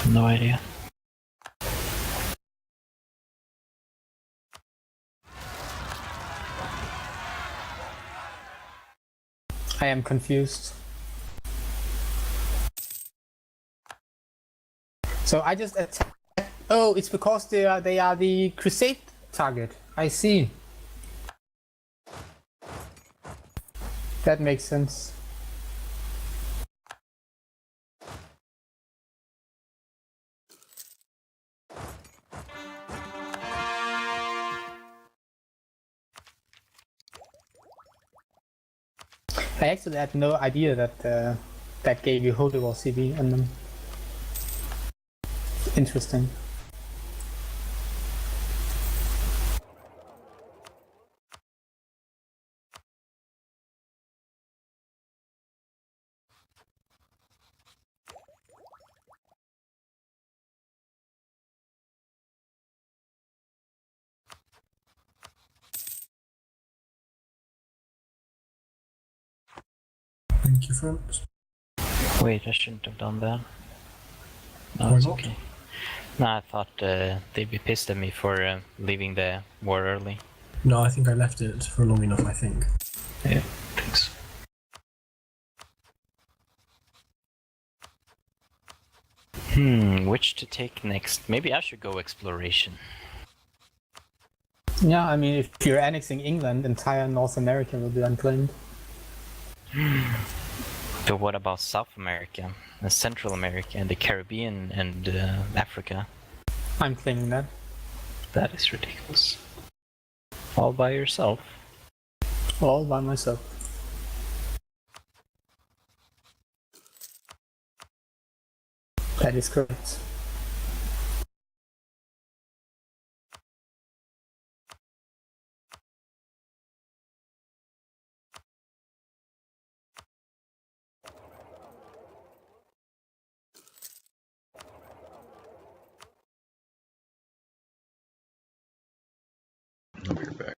No idea. I am confused. So I just attack. Oh, it's because they are the crusade target. I see. That makes sense. I actually had no idea that that gave you Holy War CV on them. Interesting. Thank you, friends. Wait, I shouldn't have done that. No, Why it's not? okay. No, I thought they'd be pissed at me for leaving the war early. No, I think I left it for long enough, I think. Yeah, thanks. Which to take next? Maybe I should go exploration. Yeah, I mean, if you're annexing England, entire North America will be unclaimed. But what about South America, Central America, and the Caribbean and Africa? I'm claiming that. That is ridiculous. All by yourself. All by myself. That is correct. I'll be right back.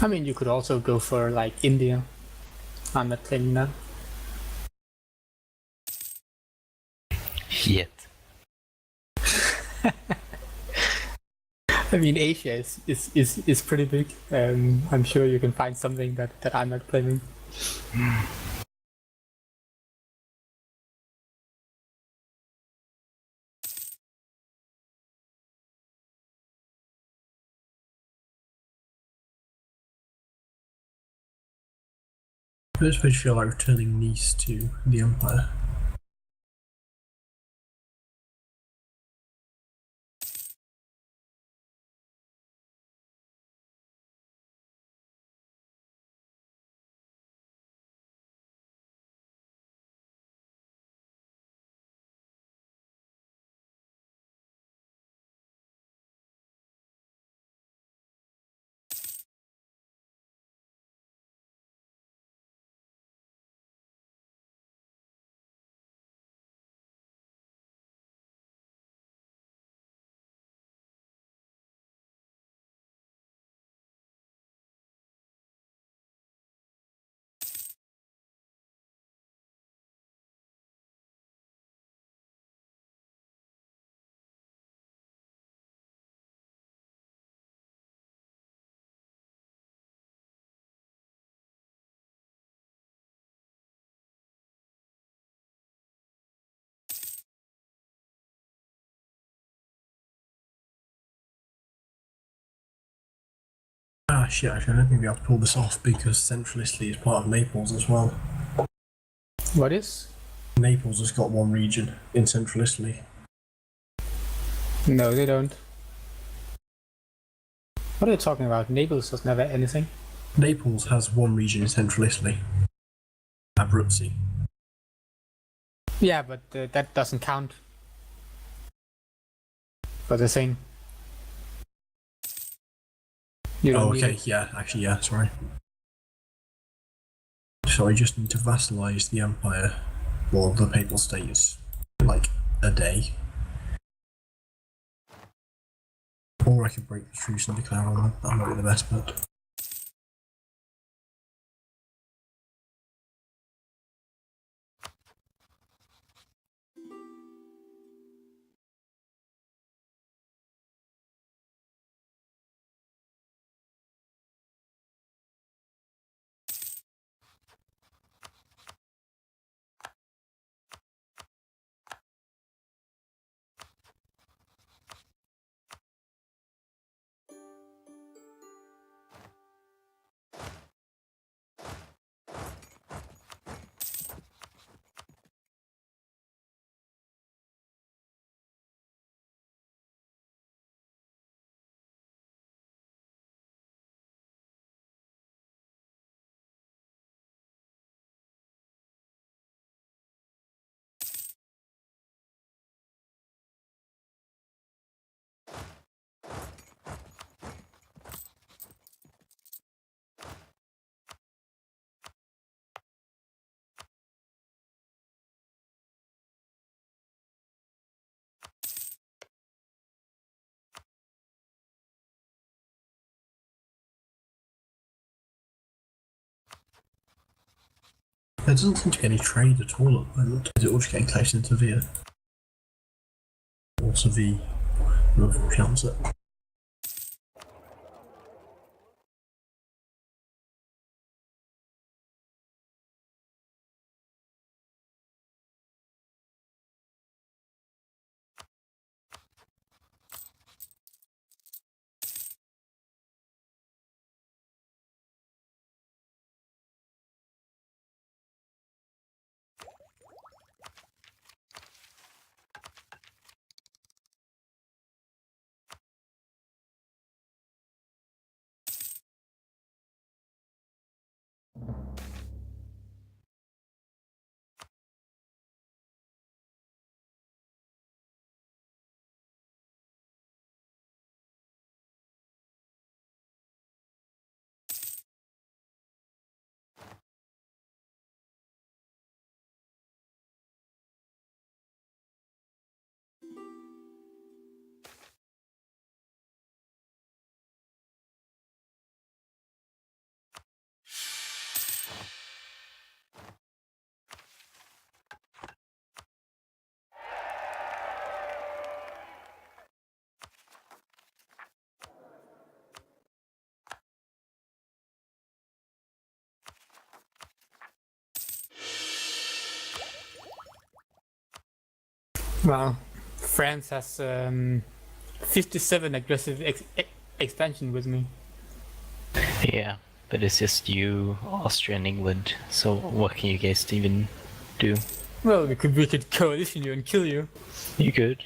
I mean, you could also go for like India. I'm not claiming that. Yet. I mean, Asia is pretty big. I'm sure you can find something that I'm not claiming. I just feel like returning Nice to the Empire. Ah, shit, actually, I don't think we'll be able to pull this off because Central Italy is part of Naples as well. What is? Naples has got one region in Central Italy. No, they don't. What are you talking about? Naples was never anything. Naples has one region in Central Italy. Abruzzi. Yeah, but that doesn't count for the thing. You don't Oh, need okay, it. yeah, actually, yeah, sorry. So I just need to vassalize the Empire, or the Papal States, in like a day. Or I could break the truce and declare on them. That might be the best bet. There doesn't seem to be any trade at all at the moment. Is it all just getting close into Severe? Or Seville, however you pronounce it. Well, France has 57 aggressive expansion with me. Yeah, but it's just you, Austria, and England. So what can you guys even do? Well, we could coalition you and kill you. You could,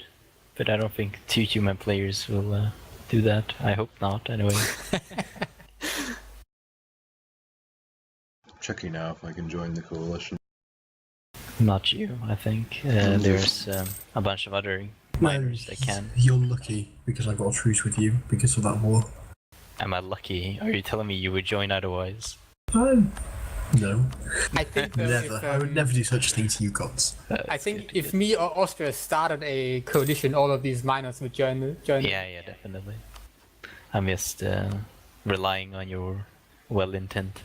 but I don't think 2 human players will do that. I hope not, anyway. Checking now if I can join the coalition. Not you, I think. There's a bunch of other miners that can. You're lucky because I got a truce with you because of that war. Am I lucky? Are you telling me you would join otherwise? No. I think though, Never. if, I would never do such a thing to you gods. I think if me or Austria started a coalition, all of these miners would join. Yeah, definitely. I'm just relying on your well intent.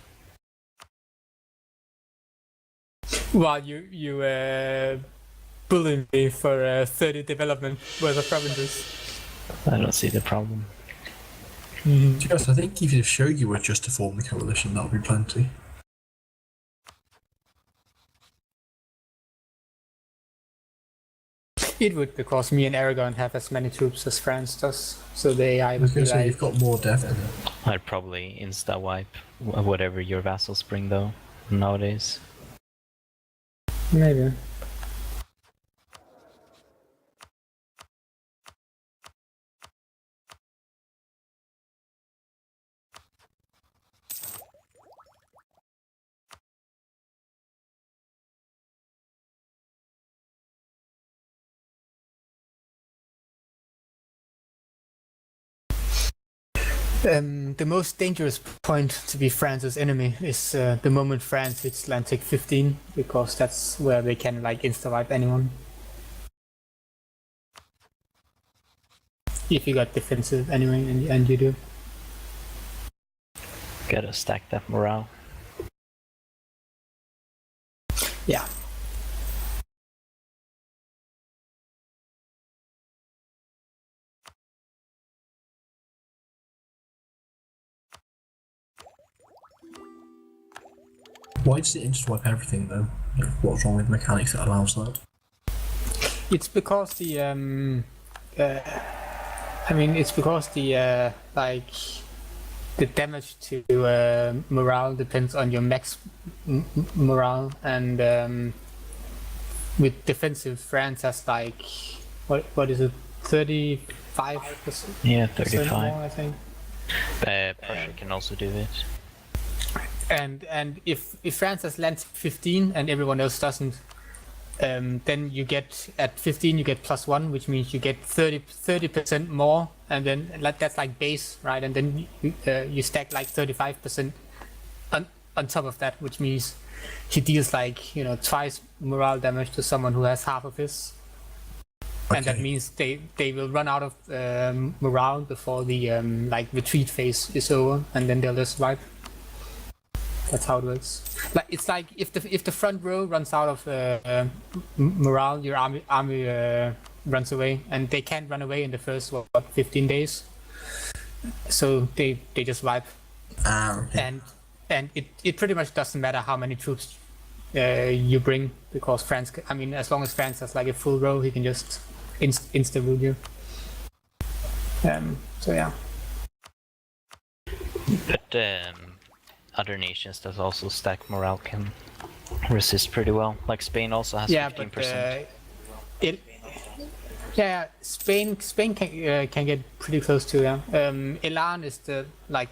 While you bully me for 30 development worth of provinces. I don't see the problem. Yes, I think even if Shogul were just to form the coalition, that would be plenty. It would, because me and Aragon have as many troops as France does, so the AI I would was be going to say, like... you've got more dev than it. I'd probably insta-wipe whatever your vassals bring, though, nowadays. Maybe. The most dangerous point to be France's enemy is the moment France hits Atlantic 15, because that's where they can like insta-wipe anyone. If you got defensive anyway, and you do. Gotta stack that morale. Yeah. Why does it insta-wipe everything though? Like, what's wrong with mechanics that allows that? It's because the it's because the like the damage to morale depends on your max morale, and with defensive France has like what is it, 35%? Yeah, 35. More, I think. Prussia can also do it. And if France has landed 15 and everyone else doesn't, then you get at 15 you get +1, which means you get 30% more, and then that's like base, right? And then you stack like 35% on top of that, which means he deals like twice morale damage to someone who has half of his. And that means they will run out of morale before the like retreat phase is over, and then they'll just wipe. That's how it works. Like it's like if the front row runs out of morale, your army runs away, and they can't run away in the first 15 days. So they just wipe. Okay. And it pretty much doesn't matter how many troops you bring, because France. I mean, as long as France has like a full row, he can just insta rule you. So yeah. But other nations that also stack morale can resist pretty well. Like Spain also has 15%. Spain can get pretty close to Elan is the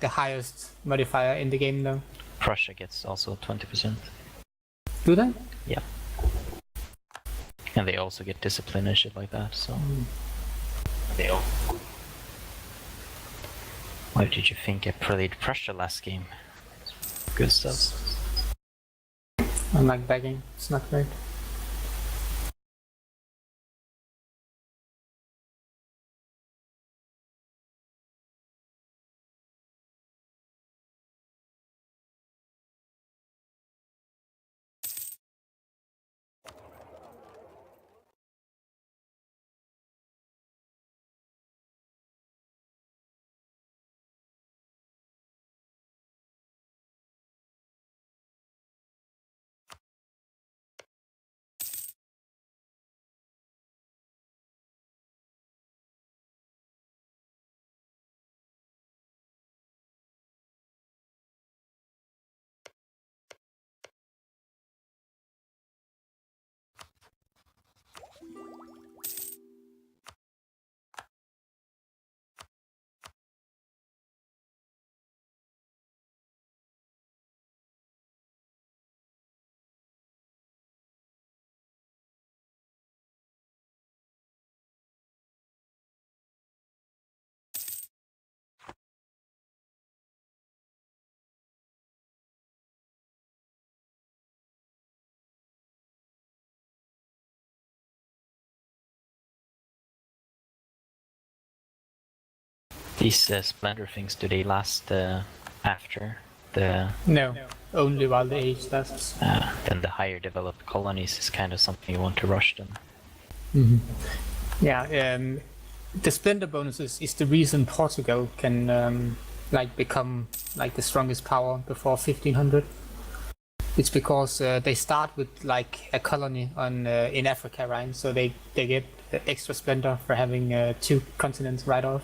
highest modifier in the game though. Prussia gets also 20%. Do they? Yeah. And they also get discipline and shit like that, so... They all... What did you think I played Prussia last game? Good stuff. I like that game. It's not great. These splendor things, do they last after the... No, only while the age lasts. Then the higher developed colonies is kind of something you want to rush them. Yeah, the splendor bonuses is the reason Portugal can become like the strongest power before 1500. It's because they start with like a colony on in Africa, right? So they get extra splendor for having 2 continents right off.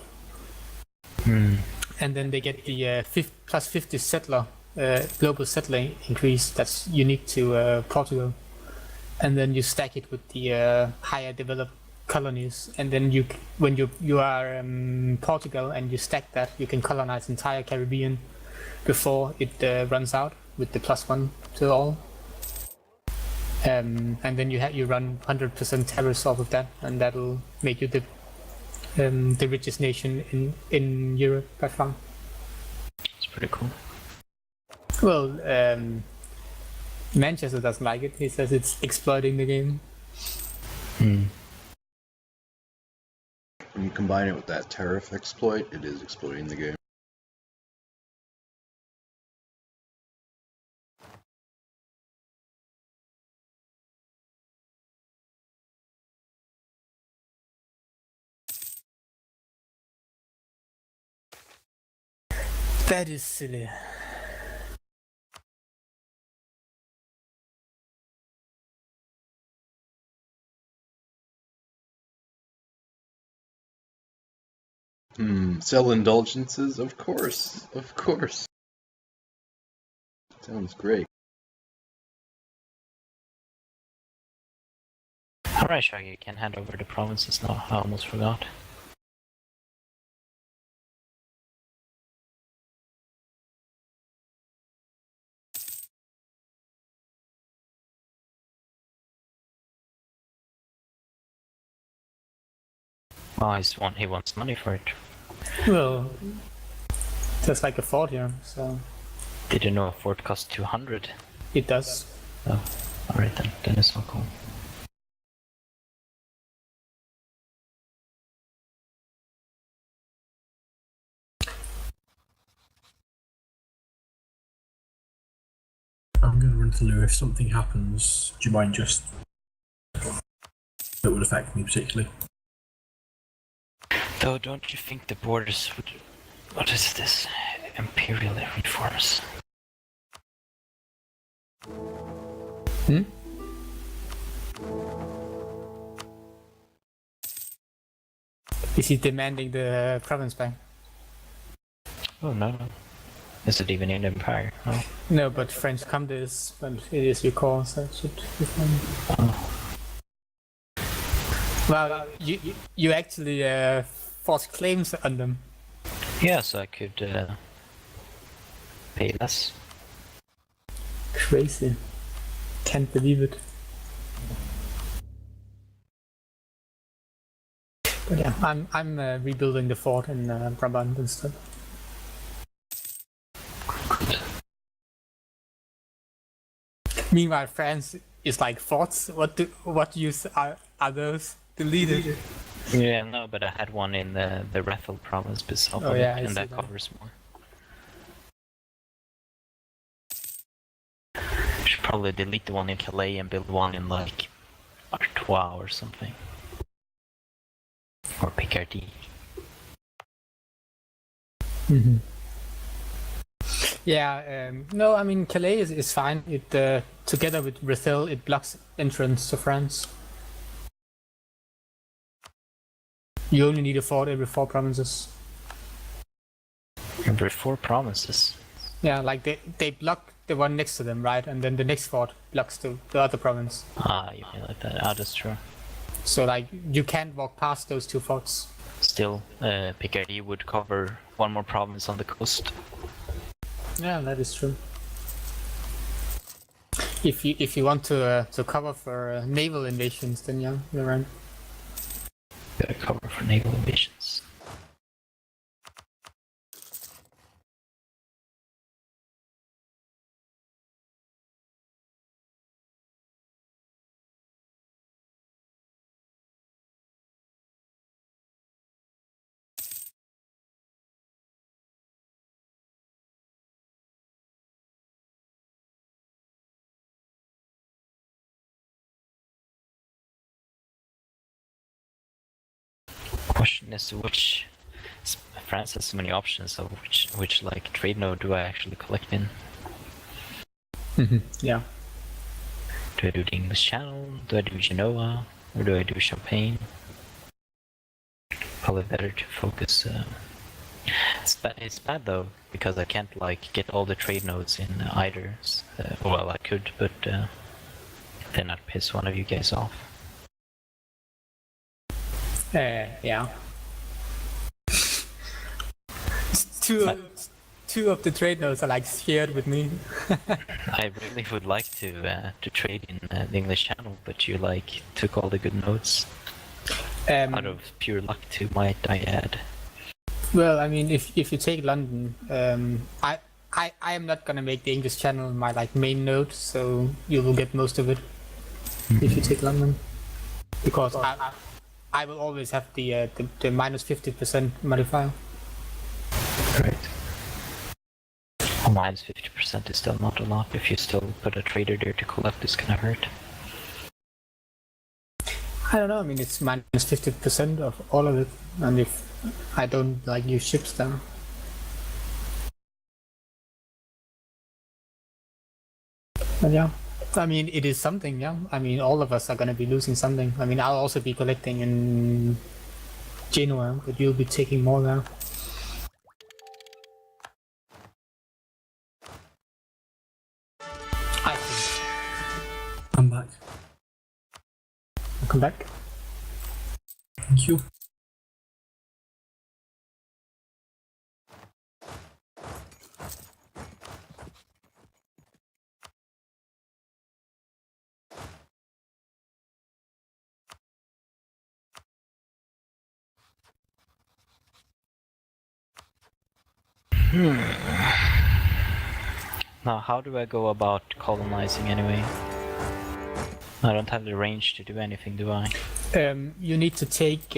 And then they get the plus 50 settler global settler increase that's unique to Portugal. And then you stack it with the higher developed colonies, and then when you are Portugal and you stack that, you can colonize entire Caribbean before it runs out with the +1 to all. And then you run 100% tariffs off of that, and that'll make you the richest nation in Europe by far. pretty cool. Well, Manchester doesn't like it. He says it's exploiting the game. Hmm. When you combine it with that tariff exploit, it is exploiting the game. That is silly. Sell indulgences? Of course. Of course. Sounds great. Alright, Shaggy, you can hand over the provinces now. I almost forgot. Oh, he wants money for it. Well, there's like a fort here, so Did you know a fort costs 200? it does. Oh, alright then. Then it's all cool. I'm going to run to Lou. If something happens, do you mind just... that would affect me particularly? Though, don't you think the borders would... What is this? Imperial reforms. Hmm? Is he demanding the province back? Oh, no. Is it even in Empire? Oh. No, but French Comte is, but it is your call, so it should be fine. Oh. Well, you actually forced claims on them. Yeah, so I could pay less. Crazy. Can't believe it. But yeah, I'm rebuilding the fort in Brabant instead. Good. Meanwhile, France is like forts. What use are those deleted? Yeah, no, but I had one in the Rethel province beside Oh, yeah, I and see that that. covers more. Should probably delete the one in Calais and build one in like Artois or something. Or Picardy. Mm-hmm. Yeah, no, I mean Calais is fine. It together with Rethel, it blocks entrance to France. You only need a fort every 4 provinces. Every 4 provinces. Yeah, like they block the one next to them, right? And then the next fort blocks the other province. Ah, you mean like that? Ah, that's true. So like you can't walk past those 2 forts. Still, Picardy would cover 1 more province on the coast. Yeah, that is true. If you want to cover for naval invasions, then yeah, you're right. Gotta cover for naval invasions. Question is which France has so many options, so which like trade node do I actually collect in? Yeah. Do I do the English Channel? Do I do Genoa? Or do I do Champagne? Probably better to focus. It's bad though, because I can't like get all the trade nodes in either. Well, I could, but then I'd piss one of you guys off. Yeah. Two of the trade nodes are like scared with me. I really would like to trade in the English Channel, but you like took all the good notes out of pure luck, too, might I add. Well, I mean, if you take London, I am not gonna make the English channel my like main node, so you will get most of it if you take London, because I will always have the minus 50% modifier. Right. Well, minus 50% is still not a lot. If you still put a trader there to collect, it's gonna hurt. I don't know. I mean, it's minus 50% of all of it, and if I don't like use ships there. But yeah, I mean, it is something. Yeah, I mean, all of us are gonna be losing something. I mean, I'll also be collecting in Genoa, but you'll be taking more there. I think. I'm back. Come back. Thank you. Now, how do I go about colonizing anyway? I don't have the range to do anything, do I? You need to take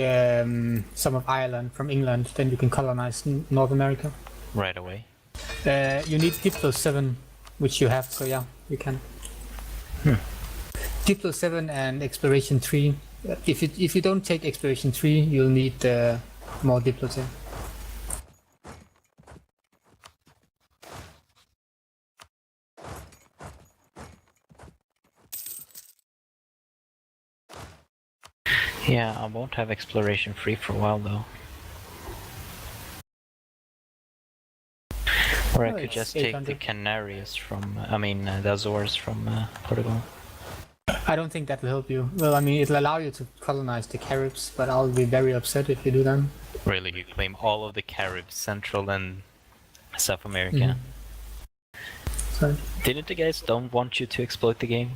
some of Ireland from England, then you can colonize North America. Right away. You need Diplo 7, which you have, so yeah, you can. Diplo 7 and Exploration 3. If you don't take Exploration 3, you'll need more Diplo 10. Yeah, I won't have exploration free for a while though. Or I Oh, could it's just take the 800. Canaries from, the Azores from Portugal. I don't think that will help you. Well, I mean, it'll allow you to colonize the Caribs, but I'll be very upset if you do that. Really, you claim all of the Caribs, Central and South America. So, Didn't the guys don't want you to exploit the game?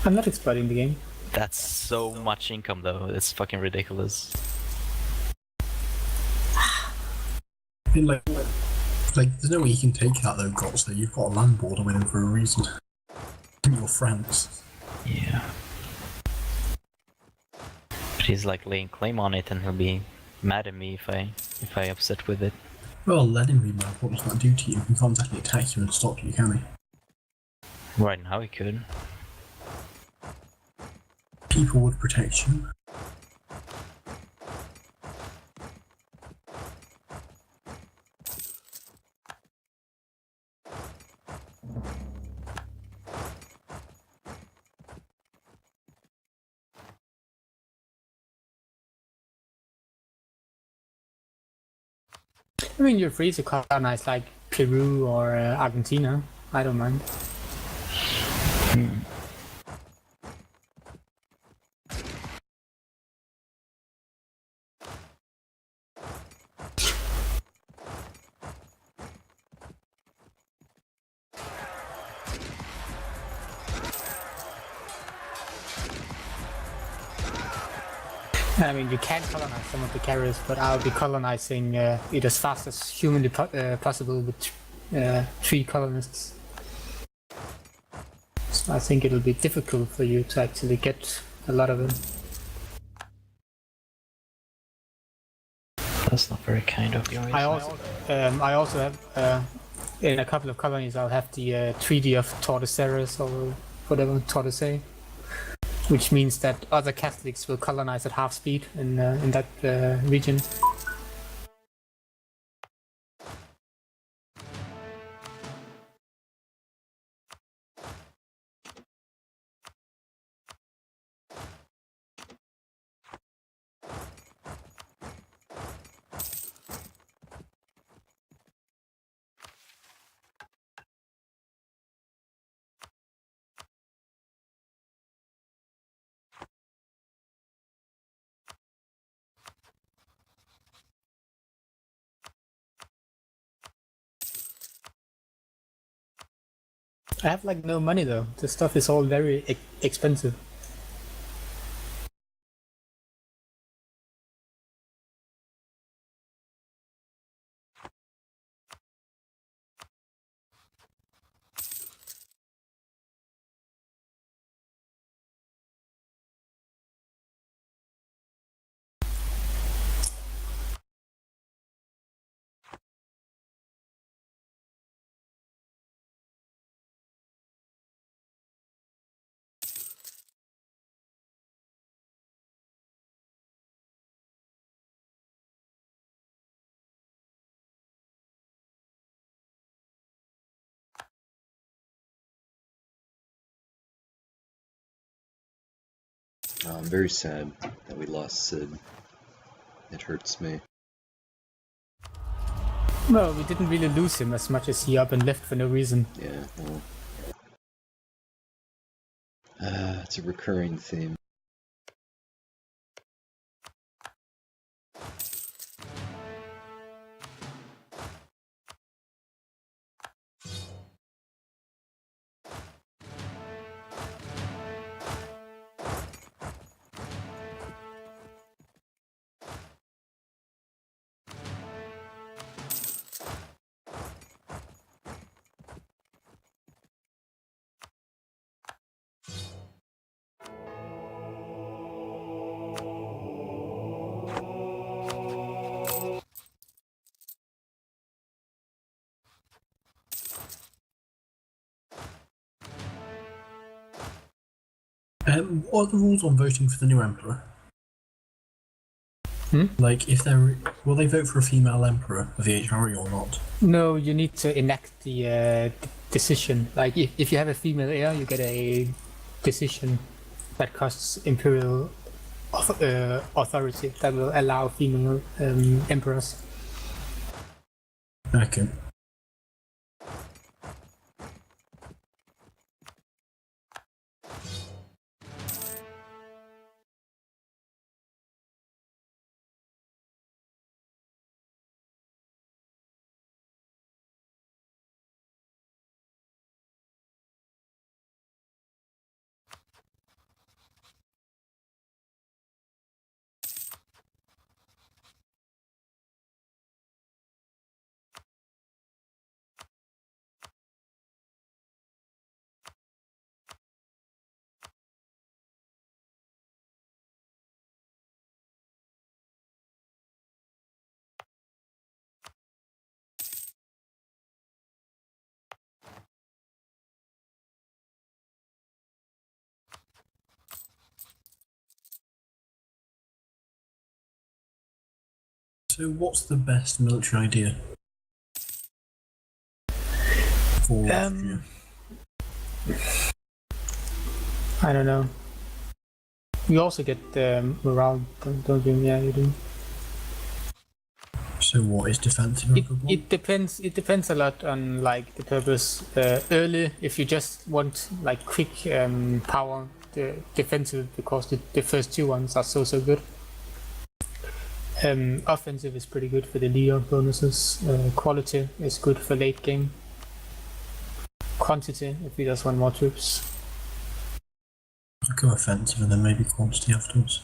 I'm not exploiting the game. That's so much income though, it's fucking ridiculous. I mean, like, there's no way you can take that though, Gots. Though you've got a land border with him for a reason. You're France. Yeah. But he's like laying claim on it and he'll be mad at me if I upset with it. Well, let him be mad. What does that do to you? He can't actually attack you and stop you, can he? Right now he could. People would protect you. I mean, you're free to colonize like Peru or Argentina. I don't mind. I mean, you can colonize some of the carriers, but I'll be colonizing it as fast as humanly possible with 3 colonists. So I think it'll be difficult for you to actually get a lot of them. That's not very kind of you. I also have in a couple of colonies I'll have the Treaty of Tordesillas or whatever Tordesillas, which means that other Catholics will colonize at half speed in that region. I have like no money though. The stuff is all very expensive. I'm very sad that we lost Sid. It hurts me. Well, we didn't really lose him as much as he up and left for no reason. Yeah, well. It's a recurring theme. What are the rules on voting for the new emperor? Like, if they're will they vote for a female emperor of the HRE or not? No, you need to enact the decision. Like, if you have a female heir, you get a decision that costs imperial authority that will allow female emperors. Okay. So, what's the best military idea for Austria? I don't know. You also get morale, don't you? Yeah, you do. So, what is defensive? It depends. It depends a lot on like the purpose. Early, if you just want like quick power, the defensive because the first two ones are so good. Offensive is pretty good for the leader bonuses. Quality is good for late game. Quantity, if you just want more troops. I'll go offensive and then maybe quantity afterwards.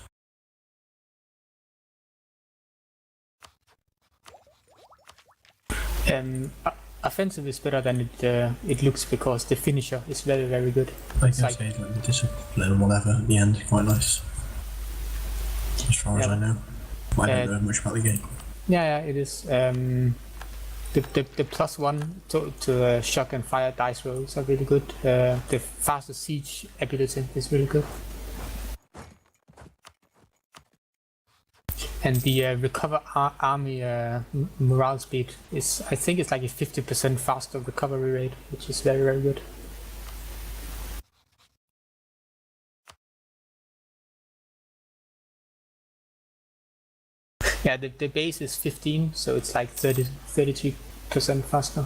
Offensive is better than it looks because the finisher is very good. I can say like the discipline and whatever at the end is quite nice. As far as I know. I don't know much about the game. Yeah, it is. The +1 to shock and fire dice rolls are really good. The faster siege ability is really good. And the recover army morale speed is, I think it's like a 50% faster recovery rate, which is very good. Yeah, the base is 15, so it's like 33% faster.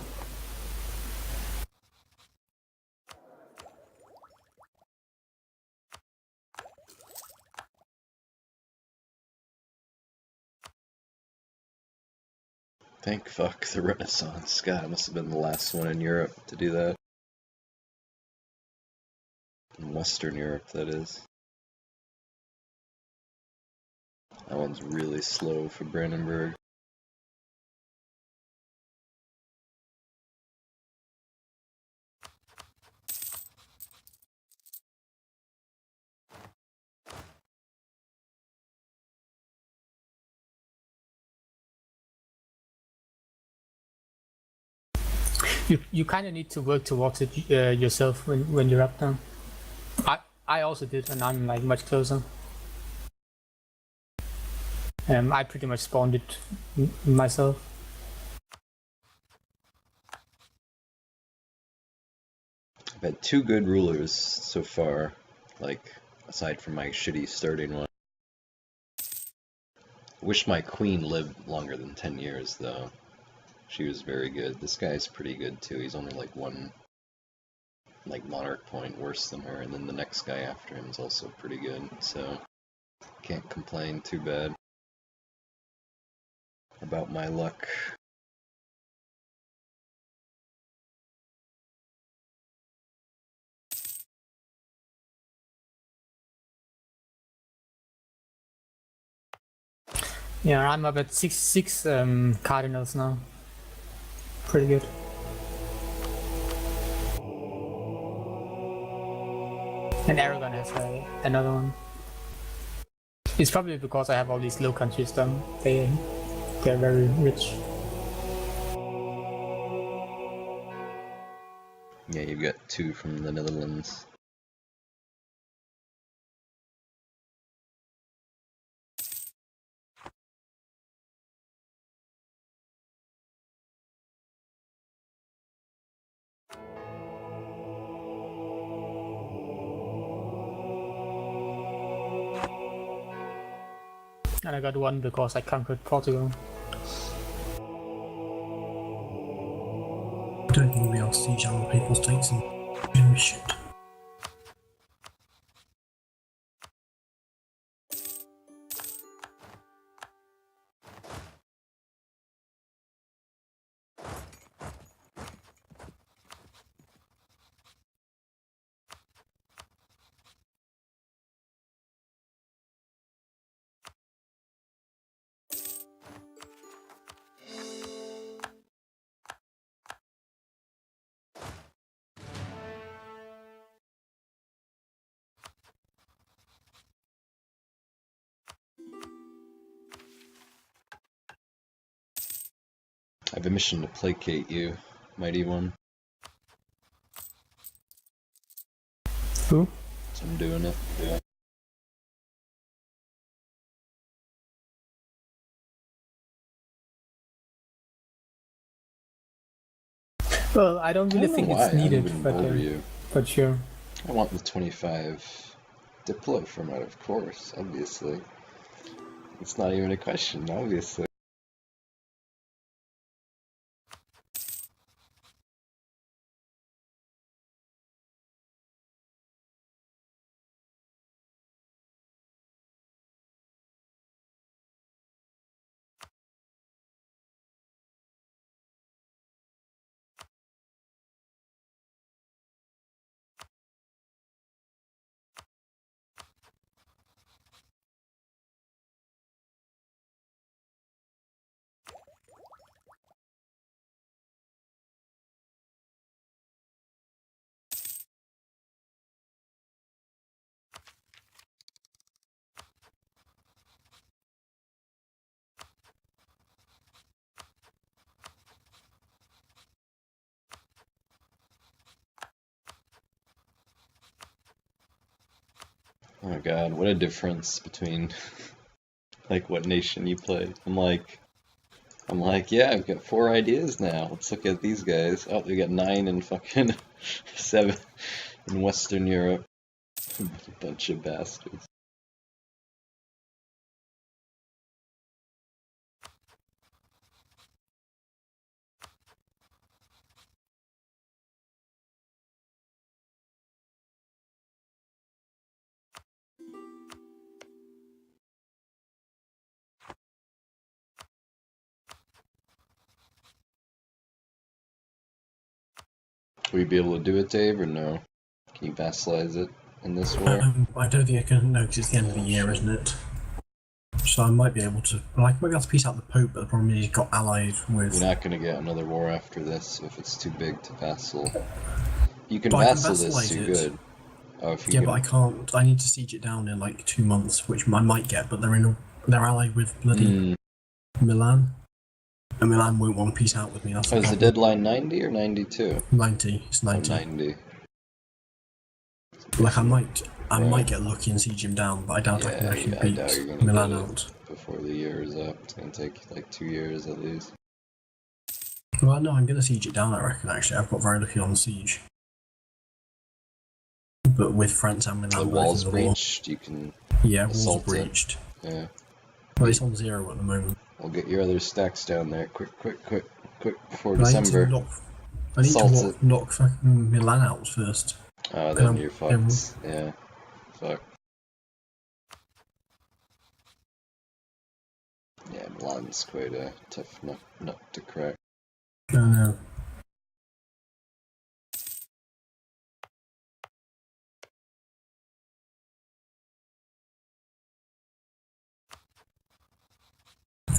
Thank fuck the Renaissance. God, it must have been the last one in Europe to do that. In Western Europe, that is. That one's really slow for Brandenburg. You kind of need to work towards it yourself when you're up there. I also did, and I'm like much closer. I pretty much spawned it myself. I've had 2 good rulers so far. Like, aside from my shitty starting one. Wish my queen lived longer than 10 years, though. She was very good. This guy's pretty good, too. He's only like one, like, monarch point worse than her, and then the next guy after him is also pretty good, so can't complain too bad about my luck. Yeah, I'm up at 6 cardinals now. Pretty good. And Aragon has another one. It's probably because I have all these low countries done. They're very rich. Yeah, you've got 2 from the Netherlands. And I got 1 because I conquered Portugal. I don't think we are siege other people's takes and shit. I have a mission to placate you, mighty one. Who? So I'm doing it. Yeah. Well, I don't really I don't think know why. it's needed, I haven't been over you. but sure. I want the 25 diplo format, of course, obviously. It's not even a question, obviously. Oh my god, what a difference between like what nation you play. I'm like, yeah, I've got 4 ideas now. Let's look at these guys. Oh, we got 9 in fucking 7 in Western Europe. Bunch of bastards. Will you be able to do it, Dave, or no? Can you vassalize it in this war? I don't think I can. No, because it's the end of the year, isn't it? So I might be able to. Well, I might be able to piece out the Pope, but the problem is he's got allied with. You're not going to get another war after this if it's too big to vassal. You can But I can vassal this vassalize too it. good. Oh, if you Yeah, can... but I can't. I need to siege it down in like 2 months, which I might get. But they're allied with bloody Milan, and Milan won't want to peace out with me. That's Oh, is the problem. deadline 90 or 92? 90. It's 90. Oh, 90. Like I might get lucky and siege him down, but I doubt I can actually I doubt you're beat gonna Milan do it out. before the year is up. It's gonna take like 2 years at least. Well, no, I'm gonna siege it down. I reckon. Actually, I've got very lucky on siege. but with France and The Milan both wall's in the war. breached, you can Yeah, walls assault it. breached. Yeah. But it's on 0 at the moment. We'll get your other stacks down there. Quick, before But December. I need Assault to it. knock fucking Milan out first. Then you're fucked. Yeah. Fuck. Yeah, Milan's quite a tough nut to crack. I know.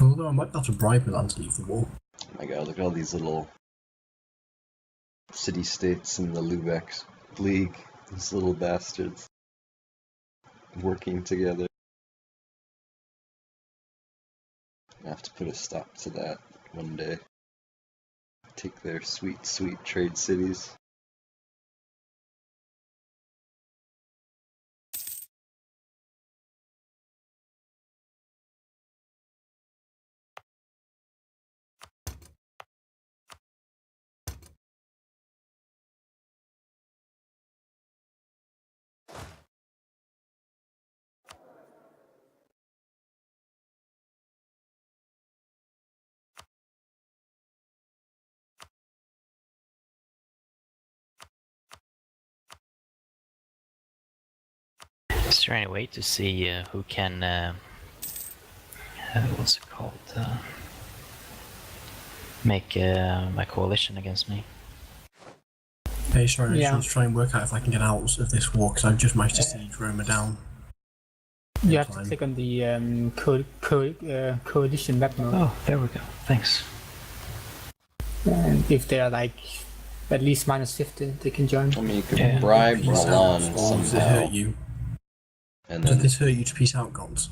Although I might be able to bribe Milan to leave the war. Oh my god, look at all these little city-states in the Lubeck League. These little bastards. Working together. I have to put a stop to that one day. Take their sweet, sweet trade cities. Is there any way to see who can, what's it called, make my coalition against me? Hey, sorry, I Yeah. just want to try and work out if I can get out of this war, because I've just managed to siege Roma down. You have to Fine. click on the coalition map mode. Oh, there we go. Thanks. And if they're like at least minus 50, they can join. I mean, you could Yeah. bribe Peace Milan out, or does it somehow. hurt you? And Does then this hurt you to peace out, gods?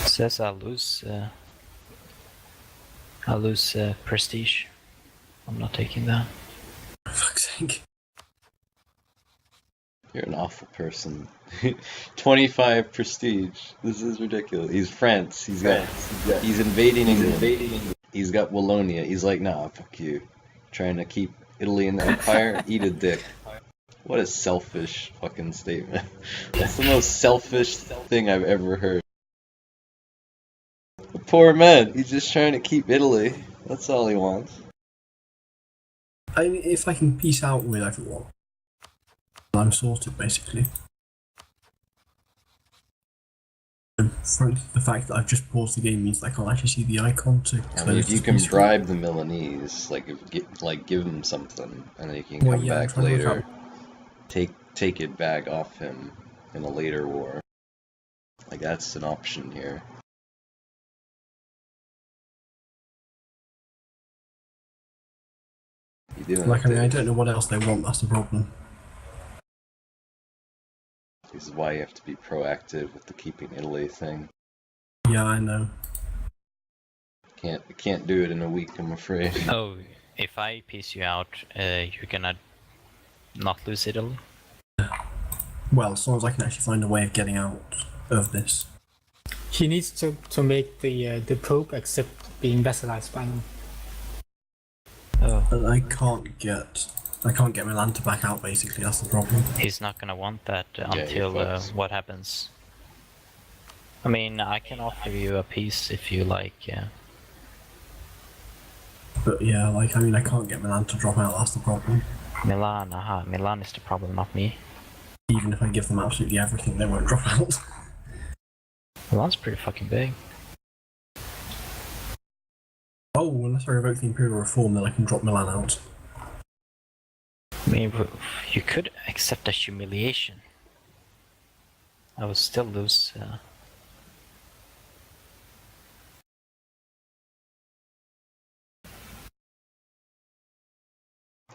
Says I'll lose prestige. I'm not taking that. For fuck's sake. you're an awful person. 25 prestige. This is ridiculous. He's France. He's invading England. He's got Wallonia. He's like, nah, fuck you. Trying to keep Italy in the empire? Eat a dick. What a selfish fucking statement. That's the most selfish thing I've ever heard. The poor man, he's just trying to keep Italy. That's all he wants. I mean, if I can peace out with everyone, I'm sorted, basically. And frankly, the fact that I've just paused the game means that I can't actually see the icon to I close mean, if this you can peace bribe the Milanese, give him something, and then he can Well, come yeah, I'm back trying to work later, take it back off him in a later war. Like, that's an option here. You doing Like, I mean, I Dave? don't know what else they want, that's the problem. This is why you have to be proactive with the keeping Italy thing. Yeah, I know. Can't do it in a week, I'm afraid. Oh, if I piece you out, you're gonna not lose Italy? Well, as long as I can actually find a way of getting out of this. He needs to make the Pope accept being vassalized by him. Oh, And I can't get Milan to back out, basically, that's the problem. he's not gonna want that you're until fucked. what happens. I mean, I can offer you a piece if you like, yeah. But yeah, like, I mean, I can't get Milan to drop out, that's the problem. Milan, aha, Milan is the problem, not me. Even if I give them absolutely everything, they won't drop out. Milan's pretty fucking big. Oh, unless I revoke the Imperial Reform, then I can drop Milan out. I mean, you could accept a humiliation. I would still lose.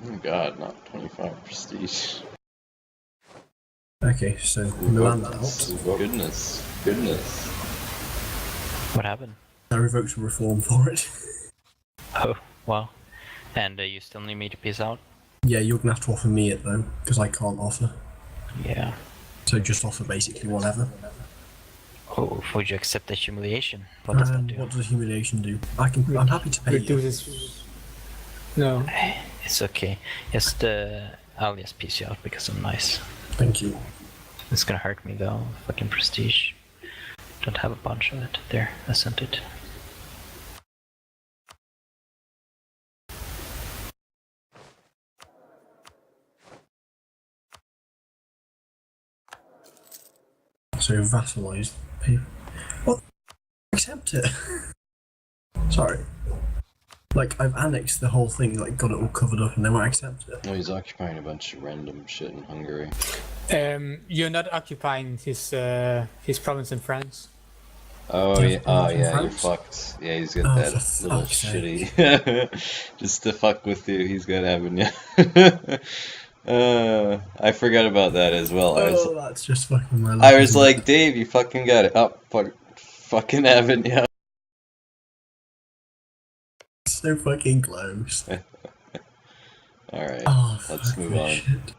Oh god, not 25 prestige. Okay, so Milan out. Goodness. What happened? I revoked a reform for it. Oh, well. And you still need me to peace out? Yeah, you're gonna have to offer me it though, because I can't offer. Yeah. So just offer basically whatever. Oh, would you accept the humiliation? What does that And do? what does humiliation do? I'm happy to pay you. Reduces. No. It's okay. Just I'll just piece you out because I'm nice. Thank you. It's gonna hurt me though. Fucking prestige. Don't have a bunch of it. There, I sent it. So vassalized people. What? Accept it. Sorry. Like, I've annexed the whole thing, like, got it all covered up, and they won't accept it. Well, he's occupying a bunch of random shit in Hungary. You're not occupying his province in France. Oh Do you yeah, have oh anything yeah, you're France? fucked. Yeah, he's got Oh, that for little fuck's sake. shitty. Just to fuck with you, he's got Avignon. I forgot about that as well. Oh, that's just fucking my life. I was isn't like, it? Dave, you fucking got it. Oh, fucking Avignon. So fucking close. Alright, Oh, let's fuck move this on. shit.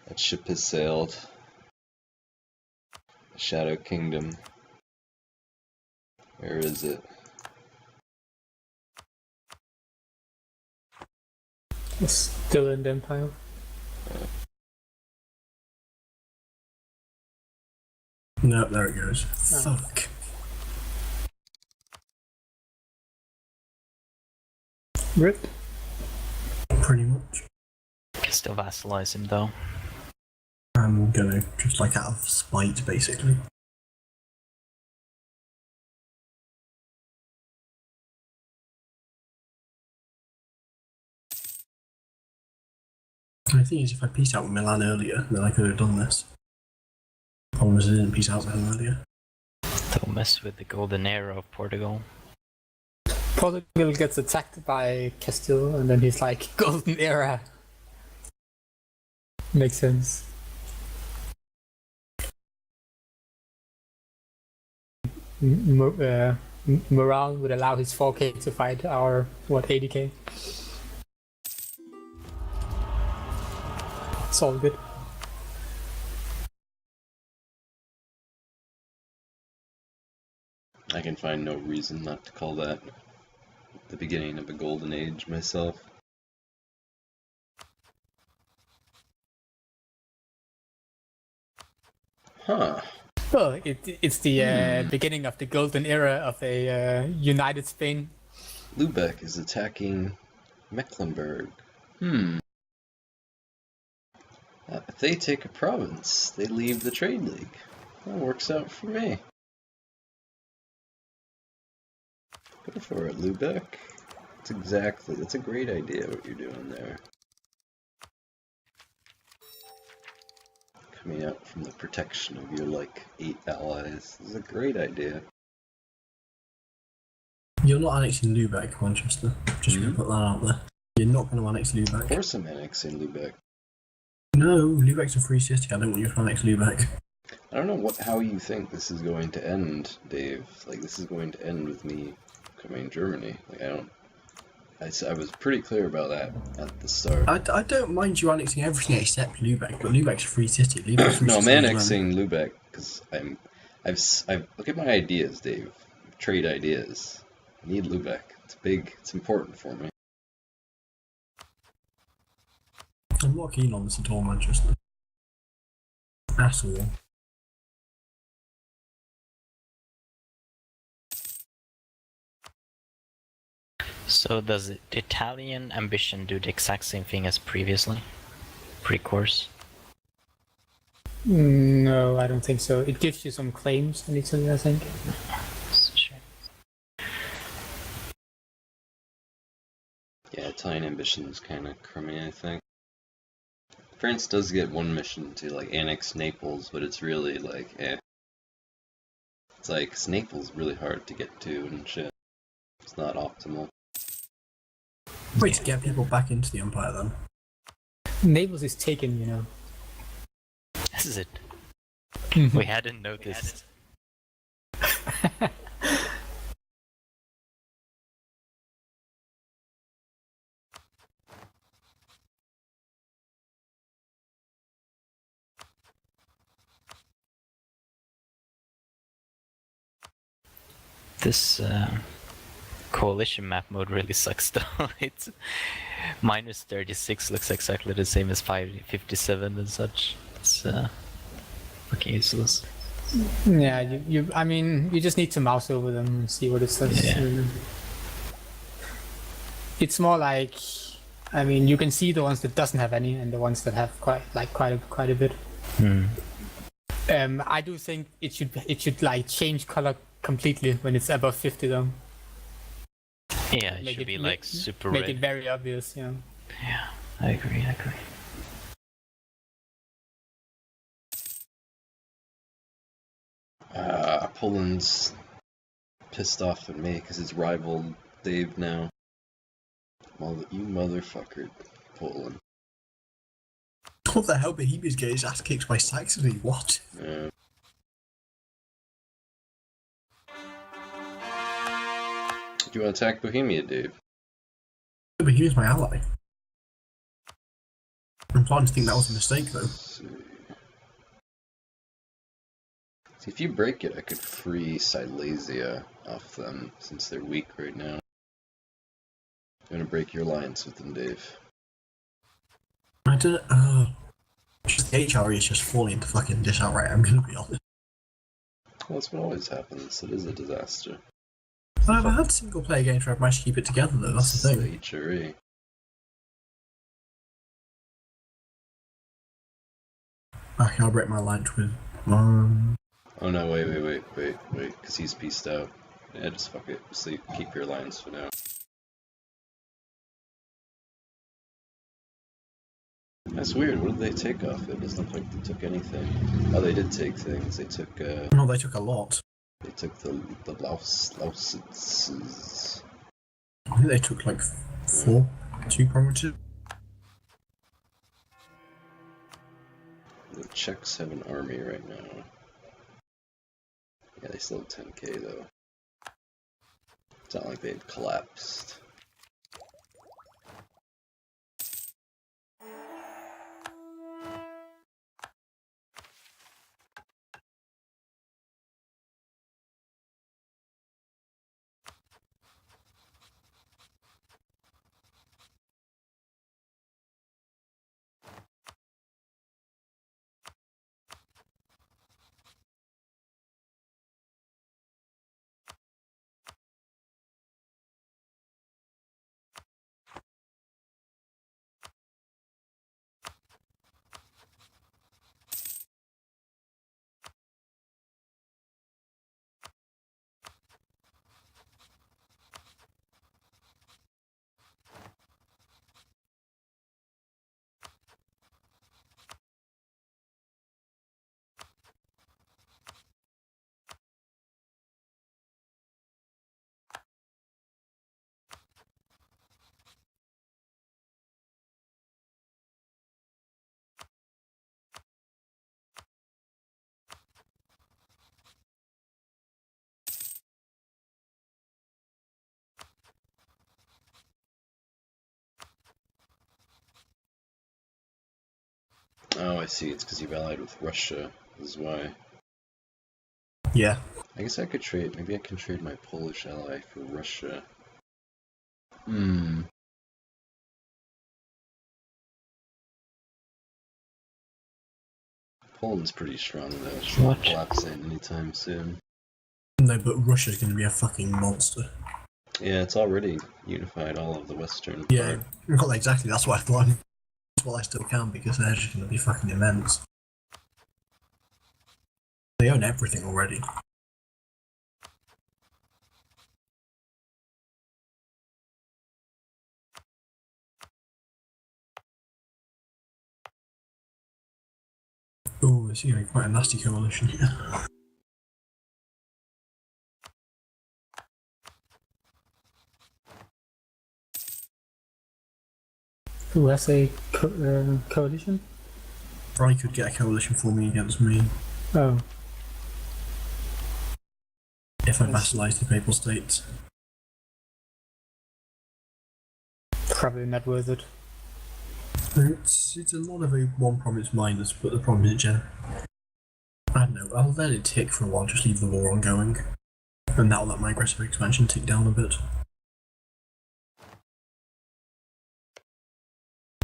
That ship has sailed. The Shadow Kingdom. Where is it? It's still in the Empire. No, there it goes. Oh. Fuck. Rip. Pretty much. Can still vassalize him though. I'm gonna just like out of spite, basically. The thing is, if I pieced out with Milan earlier, then I could have done this. Problem is, I didn't piece out with him earlier. Don't mess with the golden era of Portugal. Portugal gets attacked by Castile, and then he's like, golden era. Makes sense. Morale would allow his 4k to fight our, 80k? It's all good. I can find no reason not to call that the beginning of a golden age myself. Huh. Well, it's the beginning of the golden era of a united Spain. Lubeck is attacking Mecklenburg. If they take a province, they leave the trade league. That works out for me. Go for it, Lubeck. That's a great idea what you're doing there. Coming out from the protection of your, like, 8 allies. This is a great idea. You're not annexing Lubeck, Manchester. Just gonna put that out there. You're not gonna annex Of Lubeck. course I'm annexing Lubeck. No, Lubeck's a free city. I don't want you to annex Lubeck. I don't know how you think this is going to end, Dave. Like, this is going to end with me becoming Germany. Like, I was pretty clear about that at the start. I don't mind you annexing everything except Lubeck, but Lubeck's a free city. Lubeck's a free No, I'm city as well. annexing Lubeck because I've look at my ideas, Dave. Trade ideas. I need Lubeck. It's big. It's important for me. I'm not keen on this at all, Manchester. At all. So does the Italian ambition do the exact same thing as previously? Pre-course? No, I don't think so. It gives you some claims in Italy, I think. Sure. Yeah, Italian ambition is kind of crummy, I think. France does get one mission to like annex Naples, but it's really like, eh. It's like, 'cause Naples is really hard to get to and shit. It's not optimal. Wait to get people back into the Empire then. Naples is taken, you know. This is it. We hadn't noticed. This coalition map mode really sucks though. It's minus 36 looks exactly the same as 57 and such. It's fucking useless. Yeah, I mean, you just need to mouse over them and see what it says. Yeah. It's more like, I mean, you can see the ones that doesn't have any and the ones that have quite a bit. I do think it should like change color completely when it's above 50 though. Yeah, it should be like super red. Make it very obvious, yeah. Yeah, I agree. Poland's pissed off at me because it's rival Dave now. Well, you motherfucker, Poland. What the hell? Bohemia's getting his ass kicked by Saxony. What? Yeah. Do you want to attack Bohemia, Dave? Bohemia's my ally. I'm starting to think that was a mistake, though. See, if you break it, I could free Silesia off them, since they're weak right now. I'm gonna break your alliance with them, Dave. I don't know. Just the HRE is just falling into fucking dish outright, I'm gonna be honest. Well, that's what always happens. It is a disaster. I've had single player games where I've managed to keep it together, though, that's the thing. HRE. Okay, I'll break my alliance with. Oh no, wait, because he's pieced out. Yeah, just fuck it. So keep your alliance for now. That's weird, what did they take off? It doesn't look like they took anything. Oh, they did take things. They took, No, they took a lot. They took the Lausitzes. I think they took like 2 provinces. The Czechs have an army right now. Yeah, they still have 10k though. It's not like they've collapsed. Oh, I see. It's because you've allied with Russia. This is why. Yeah. I guess I could trade. Maybe I can trade my Polish ally for Russia. Poland's pretty strong though. It's not collapsing anytime soon. No, but Russia's going to be a fucking monster. Yeah, it's already unified all of the Western. Yeah, well, exactly. That's what I thought. Well, I still can because they're just going to be fucking immense. They own everything already. Oh, it's going to be quite a nasty coalition here. Who has a coalition? Or I could get a coalition forming against me Oh. if I vassalize the Papal States. Probably not worth it. It's a lot of a one province minus, but the problem is, I don't know, I'll let it tick for a while, just leave the war ongoing. And that'll let my aggressive expansion tick down a bit.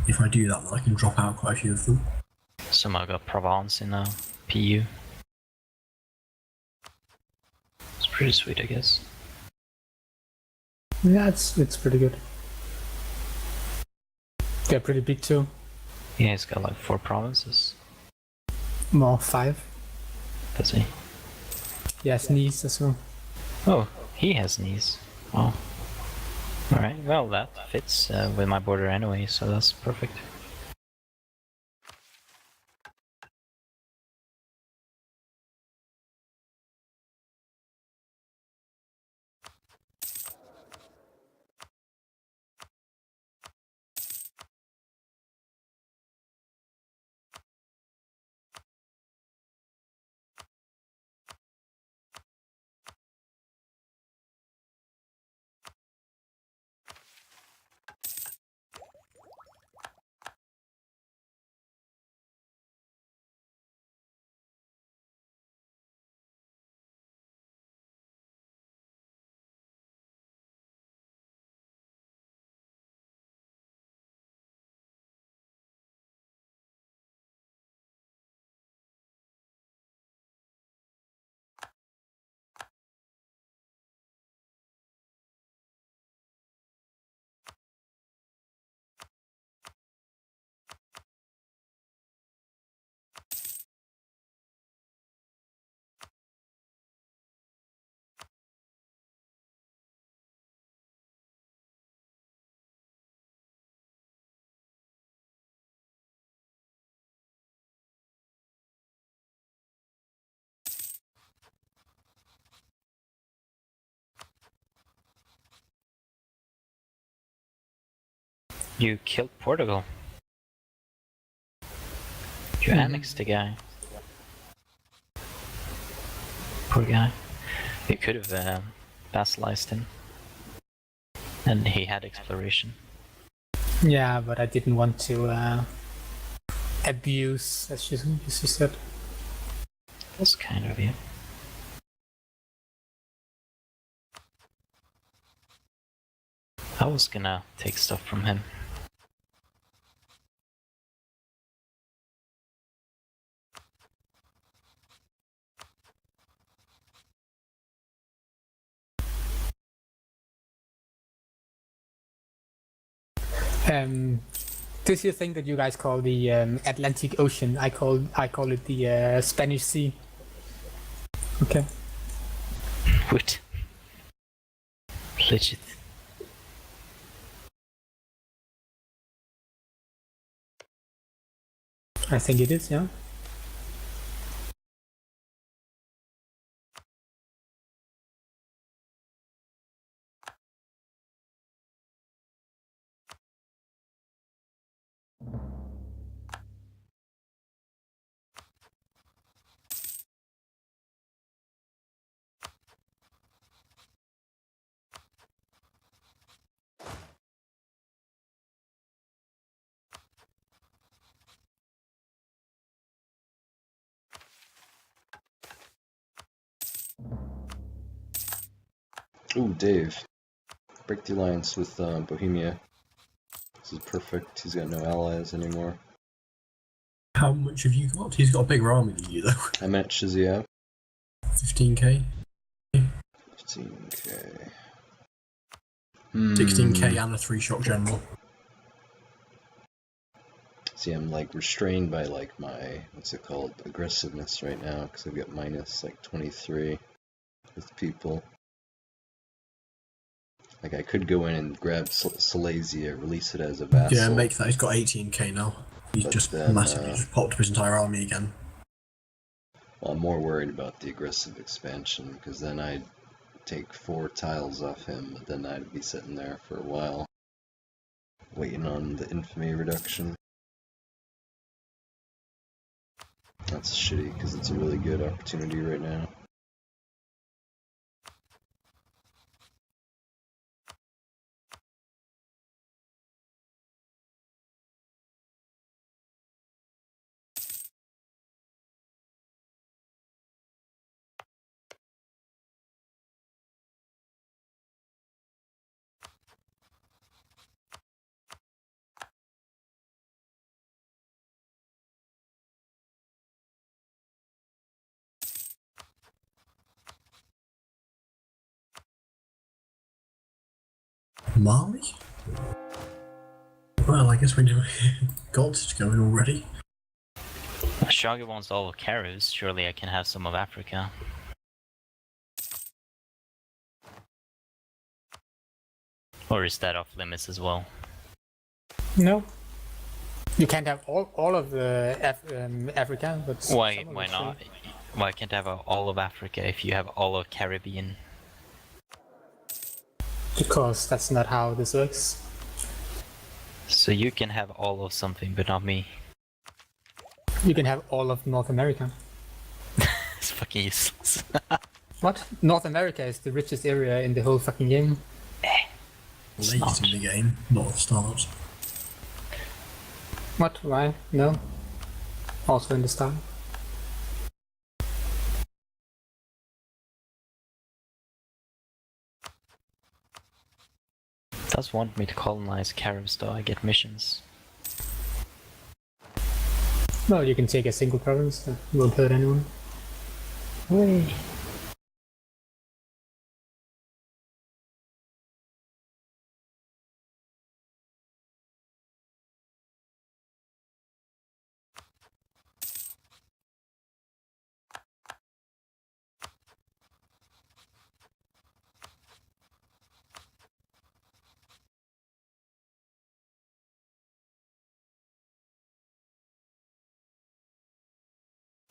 If I do that, then I can drop out quite a few of them. Somehow got Provence in a PU. It's pretty sweet, I guess. Yeah, it's pretty good. They're pretty big too. Yeah, he's got like 4 provinces, More 5. does he? Yes, Nice as well. Oh, he has Nice. Oh. Alright, well that fits with my border anyway, so that's perfect. You killed Portugal. You annexed the guy. Poor guy. You could have vassalized him. And he had exploration. Yeah, but I didn't want to abuse, as you said. That's kind of you. I was gonna take stuff from him. This is a thing that you guys call the Atlantic Ocean. I call it the Spanish Sea. Okay. Would. Legit. I think it is, yeah. Ooh, Dave. Break the alliance with Bohemia. This is perfect. He's got no allies anymore. How much have you got? He's got a bigger army than you, though. How much does he have? 15k? 15k. 16k and a 3-shot general. See, I'm like restrained by like my, what's it called, aggressiveness right now, because I've got minus like 23 with people. Like I could go in and grab Silesia, release it as a vassal. Yeah, make that. He's got 18k now. He's But just then, massively just popped up his entire army again. Well, I'm more worried about the aggressive expansion, because then I'd take 4 tiles off him, but then I'd be sitting there for a while, waiting on the infamy reduction. That's shitty, because it's a really good opportunity right now. Mali? Well, I guess we do got it going already. Shogul wants all of Karus. Surely I can have some of Africa. Or is that off limits as well? No. You can't have all of the Africa, but Why some of why it's not? free. Why can't I have all of Africa if you have all of Caribbean? Because that's not how this works. So you can have all of something, but not me. You can have all of North America. It's fucking useless. What? North America is the richest area in the whole fucking game. It's Late not. in the game, not at the start. What? Why? No. Also in the start. Does want me to colonize Caribs though, I get missions. Well, you can take a single province, that won't hurt anyone. Whee.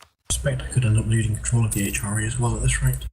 I suspect I could end up losing control of the HRE as well at this rate.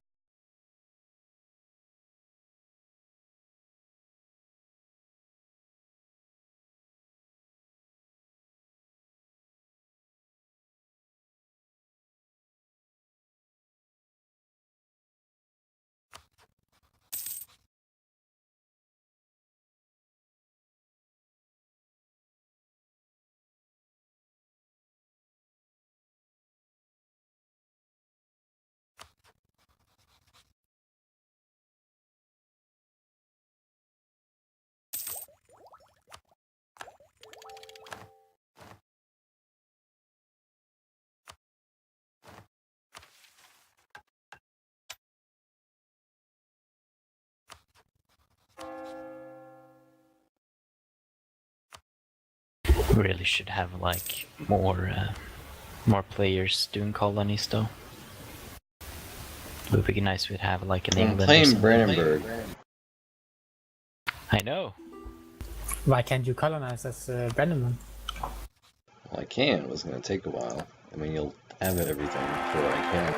Really should have like more players doing colonies though. It would be nice to have like an I'm England or playing something. Brandenburg. I know. Why can't you colonize as Brandenburg? Well, I can. It was going to take a while. I mean, you'll have everything before I can.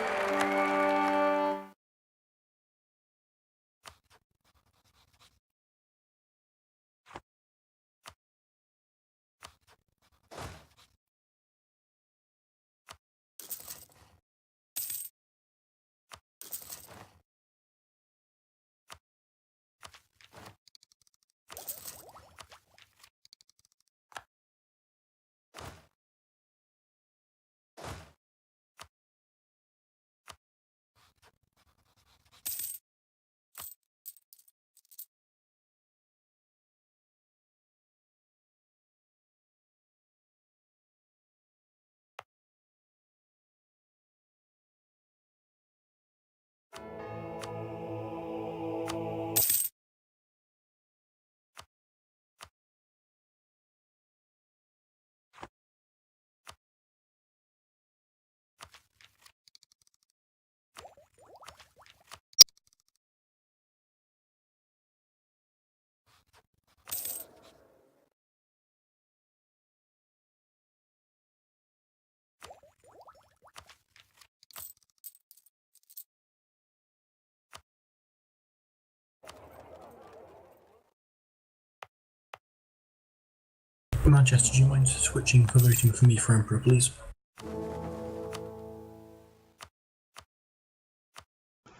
Manchester, do you mind switching for voting for me for Emperor, please?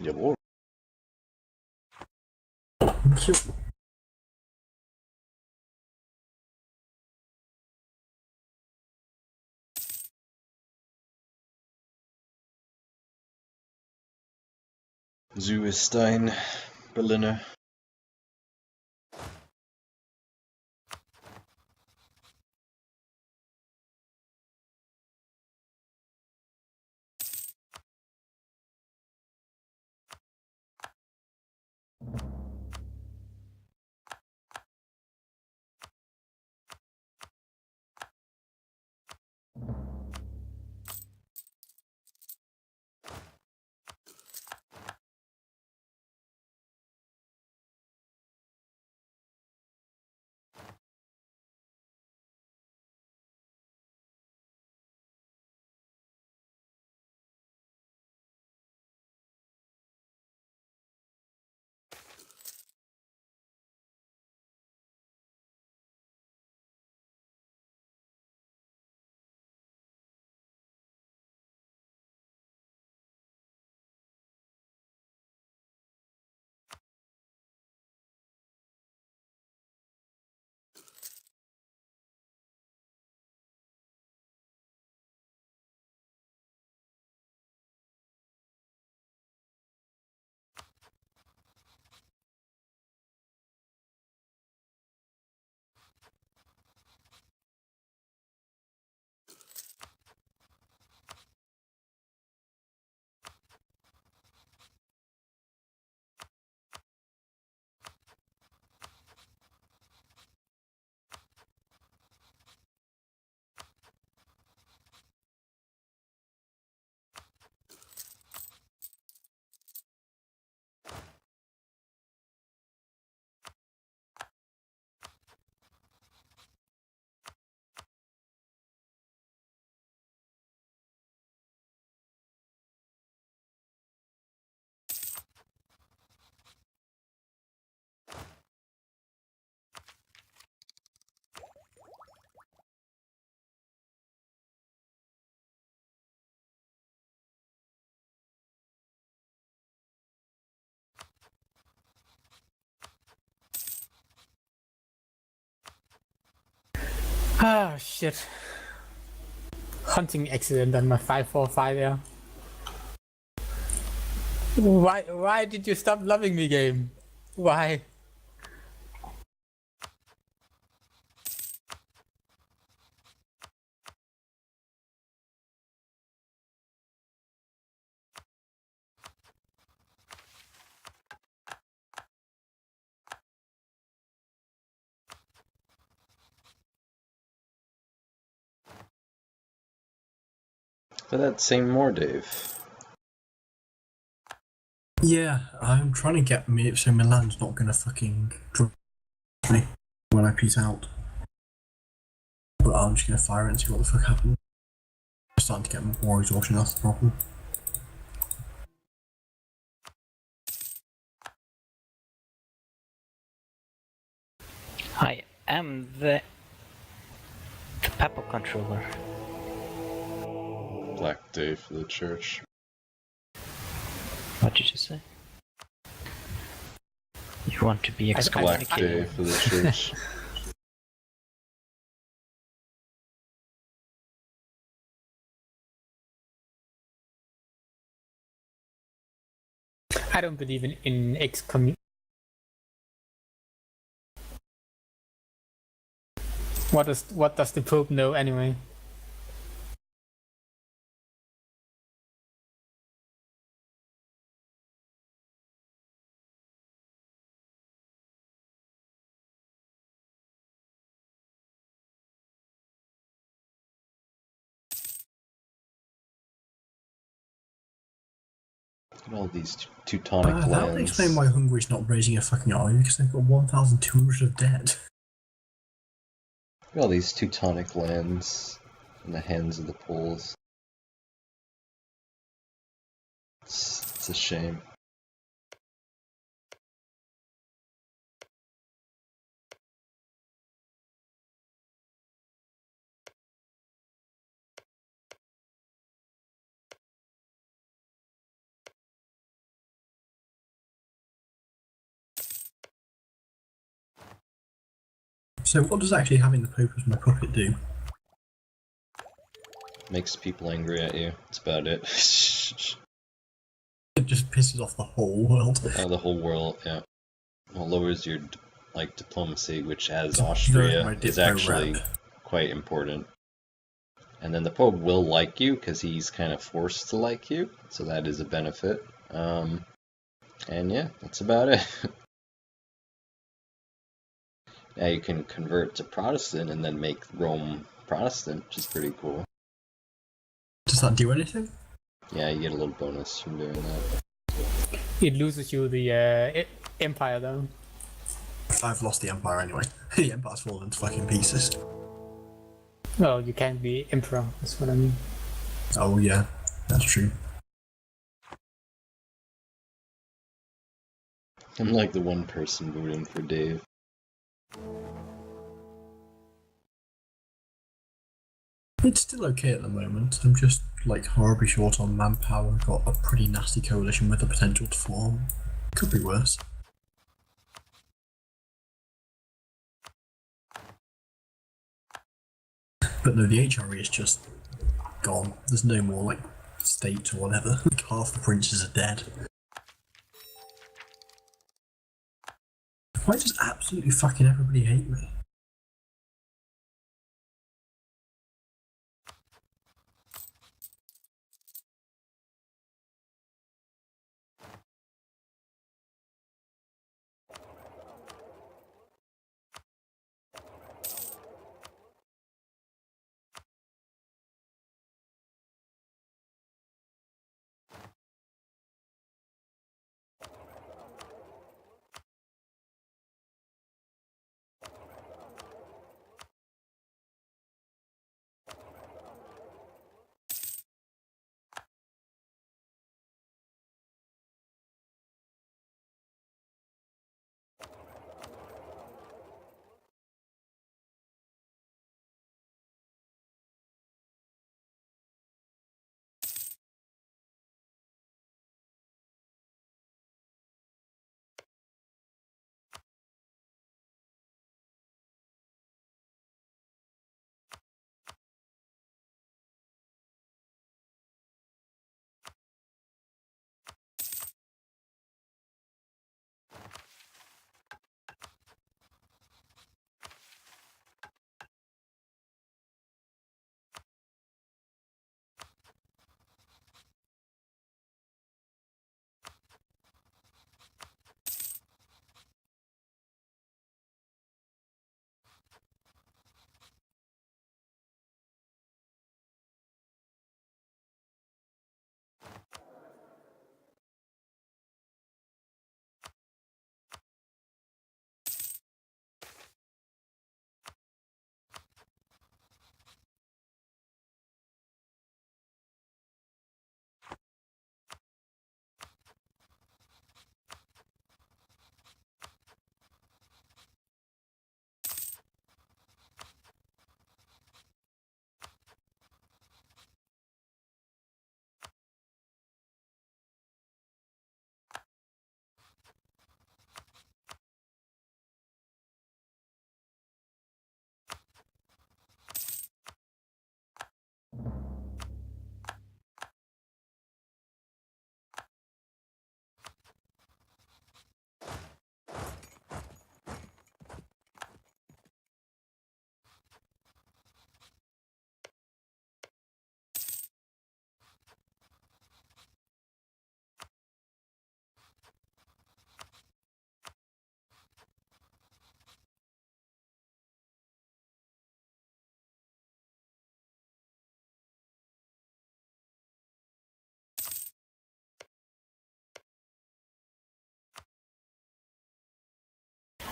Jawohl. Thank you. Zuestein, Berliner. Ah, shit. Hunting accident on my 545 there. Why did you stop loving me, game? Why? But that's saying more, Dave. Yeah, I'm trying to get me so Milan's not gonna fucking drop me when I peace out. But I'm just gonna fire it and see what the fuck happens. I'm starting to get more exhaustion, that's the problem. I am the Pepper controller. Black day for the church. What did you say? You want to be Black excommunicated? day for the church. I don't believe in excommunication. What does the Pope know anyway? Look at all these Teutonic That would lands. explain why Hungary's not raising a fucking army, because they've got 1,200 of dead. Look at all these Teutonic lands in the hands of the Poles. It's a shame. So what does actually having the Pope as my puppet do? Makes people angry at you. That's about it. It just pisses off the whole world. The whole world, yeah. Well, lowers your diplomacy, which as Very Austria my is diplo actually rep. quite important. And then the Pope will like you because he's kind of forced to like you, so that is a benefit. And yeah, that's about it. Now you can convert to Protestant and then make Rome Protestant, which is pretty cool. Does that do anything? Yeah, you get a little bonus from doing that. It loses you the empire though. I've lost the Empire anyway. The Empire's fallen into fucking pieces. Well, you can't be emperor. That's what I mean. Oh yeah, that's true. I'm like the one person voting for Dave. It's still okay at the moment. I'm just like horribly short on manpower. Got a pretty nasty coalition with the potential to form. Could be worse. But no, the HRE is just gone. There's no more like state or whatever. Like half the princes are dead. Why does absolutely fucking everybody hate me?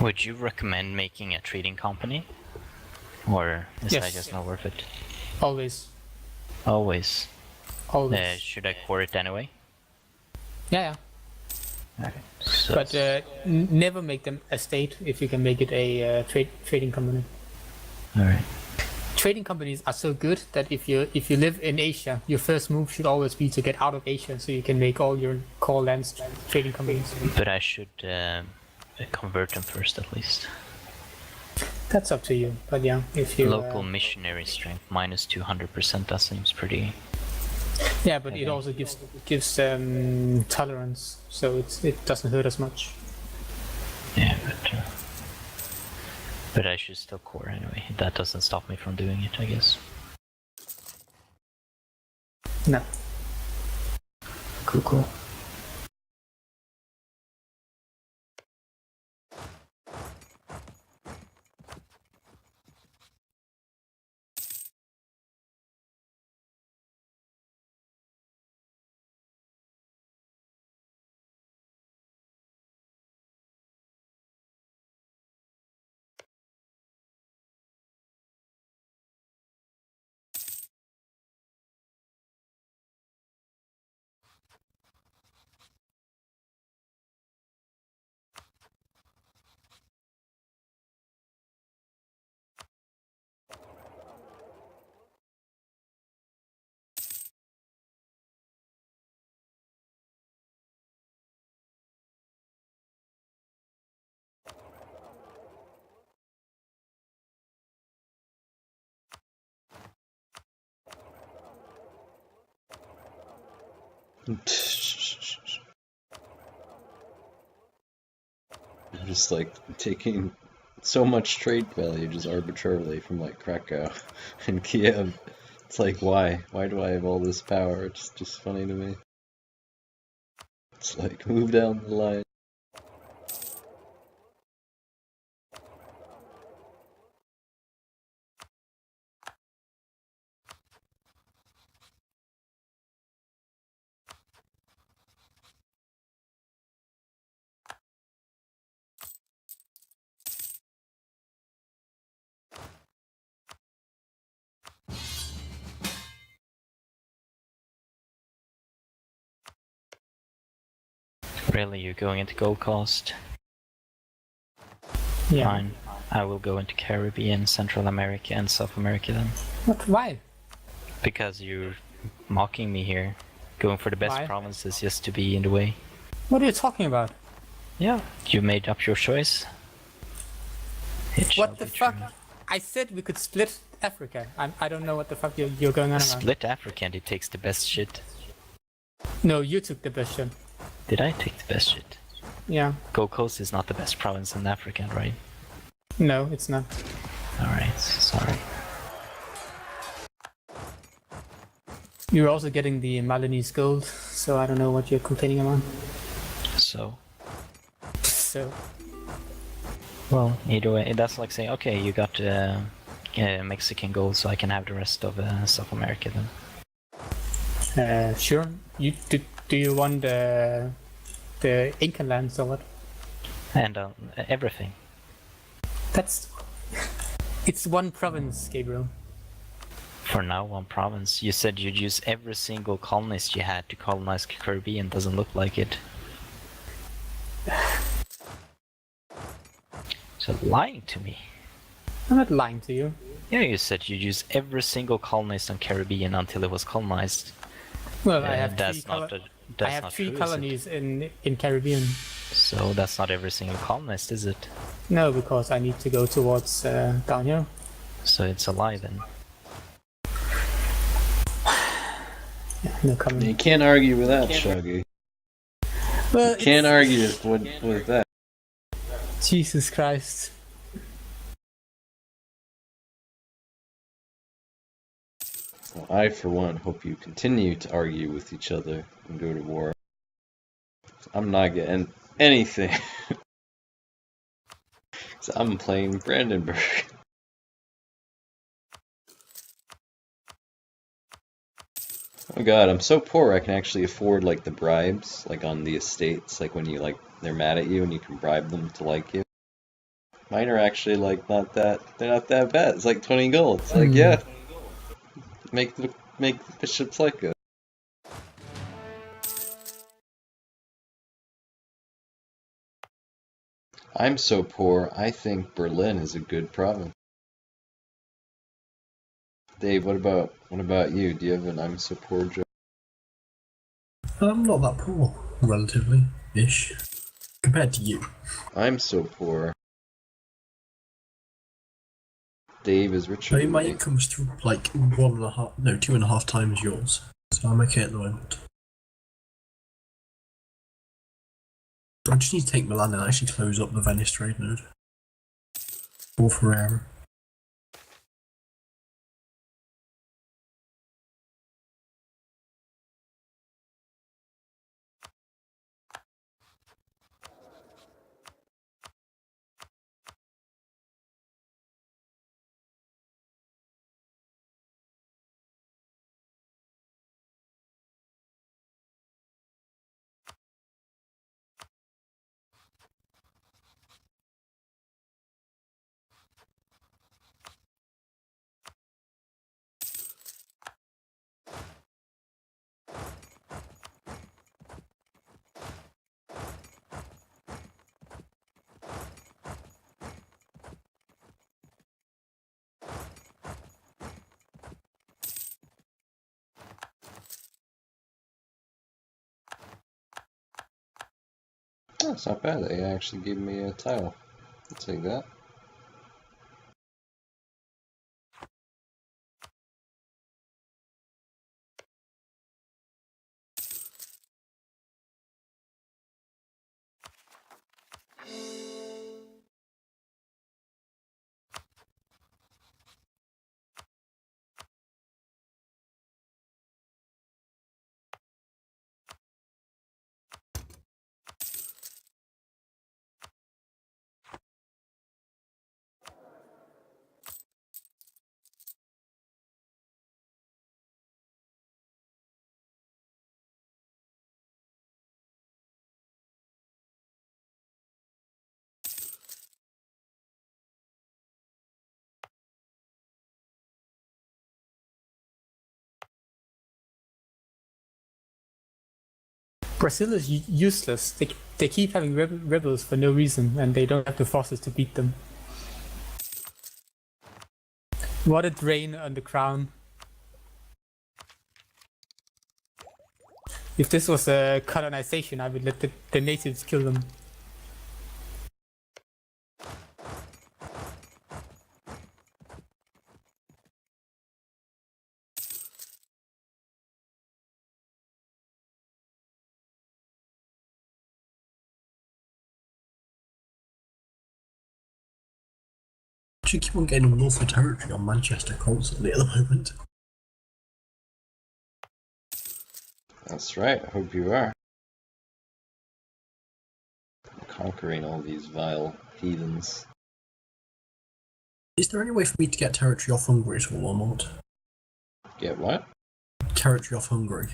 Would you recommend making a trading company? Or is Yes. that just not worth it? Always. Always. Always. Should I core it anyway? Yeah. Okay. So, But never make them a state if you can make it a trading company. alright. Trading companies are so good that if you live in Asia, your first move should always be to get out of Asia so you can make all your core lands trading companies. But I should convert them first at least. That's up to you. But yeah, if you Local missionary strength minus 200%, that seems pretty... yeah, but it Okay. also gives tolerance, so it doesn't hurt as much. Yeah, but I should still core anyway. That doesn't stop me from doing it, I guess. No. Cool. I'm just like taking so much trade value just arbitrarily from like Krakow and Kiev. It's like, why? Why do I have all this power? It's just funny to me. It's like, move down the line. Really, you're going into Gold Coast? Yeah. Fine. I will go into Caribbean, Central America, and South America then. What? Why? Because you're mocking me here. Going for the best Why? provinces just to be in the way. What are you talking about? Yeah, you made up your choice. It shall What the be fuck? true. I said we could split Africa. I don't know what the fuck you're going on about. Split Africa and it takes the best shit. No, you took the best shot. Did I take the best shit? Yeah. Gold Coast is not the best province in Africa, right? No, it's not. Alright, sorry. You're also getting the Malinese gold, so I don't know what you're complaining about. So, So, well, either way, that's like saying, okay, you got Mexican gold, so I can have the rest of South America then. sure. You do you want the Incan lands or what? And everything. That's it's one province, Gabriel. For now, one province. You said you'd use every single colonist you had to colonize Caribbean. Doesn't look like it. So lying to me. I'm not lying to you. Yeah, you said you'd use every single colonist on Caribbean until it was colonized. Well, I have That's three, not. I have not three true, is it? colonies in Caribbean. So that's not every single colonist, is it? No, because I need to go towards down here. So it's a lie then. Yeah, no You comment. can't argue with that, Shogul. Well, You can't it's- argue with that. Jesus Christ. Well, I, for one, hope you continue to argue with each other and go to war. I'm not getting anything. 'Cause I'm playing Brandenburg. Oh god, I'm so poor I can actually afford like the bribes, like on the estates, like when you like they're mad at you and you can bribe them to like you. Mine are actually like they're not that bad. It's like 20 gold. It's like, yeah, make the bishops like it. I'm so poor, I think Berlin is a good province. Dave, what about you? Do you have an I'm so poor joke? I'm not that poor, relatively ish, compared to you. I'm so poor. Dave is richer I mean, than my me. income's through like 2.5 times yours, so I'm okay at the moment. I just need to take Milan and actually close up the Venice trade node. Or Ferrara. Oh, it's not bad. They actually gave me a tile. I'll take that. Brazil is useless. They keep having rebels for no reason, and they don't have the forces to beat them. What a drain on the crown. If this was a colonization, I would let the natives kill them. Actually, keep on getting Norfolk territory on Manchester constantly at the moment. That's right. I hope you are. Conquering all these vile heathens. Is there any way for me to get territory off Hungary at all or not? Get what? Territory off Hungary.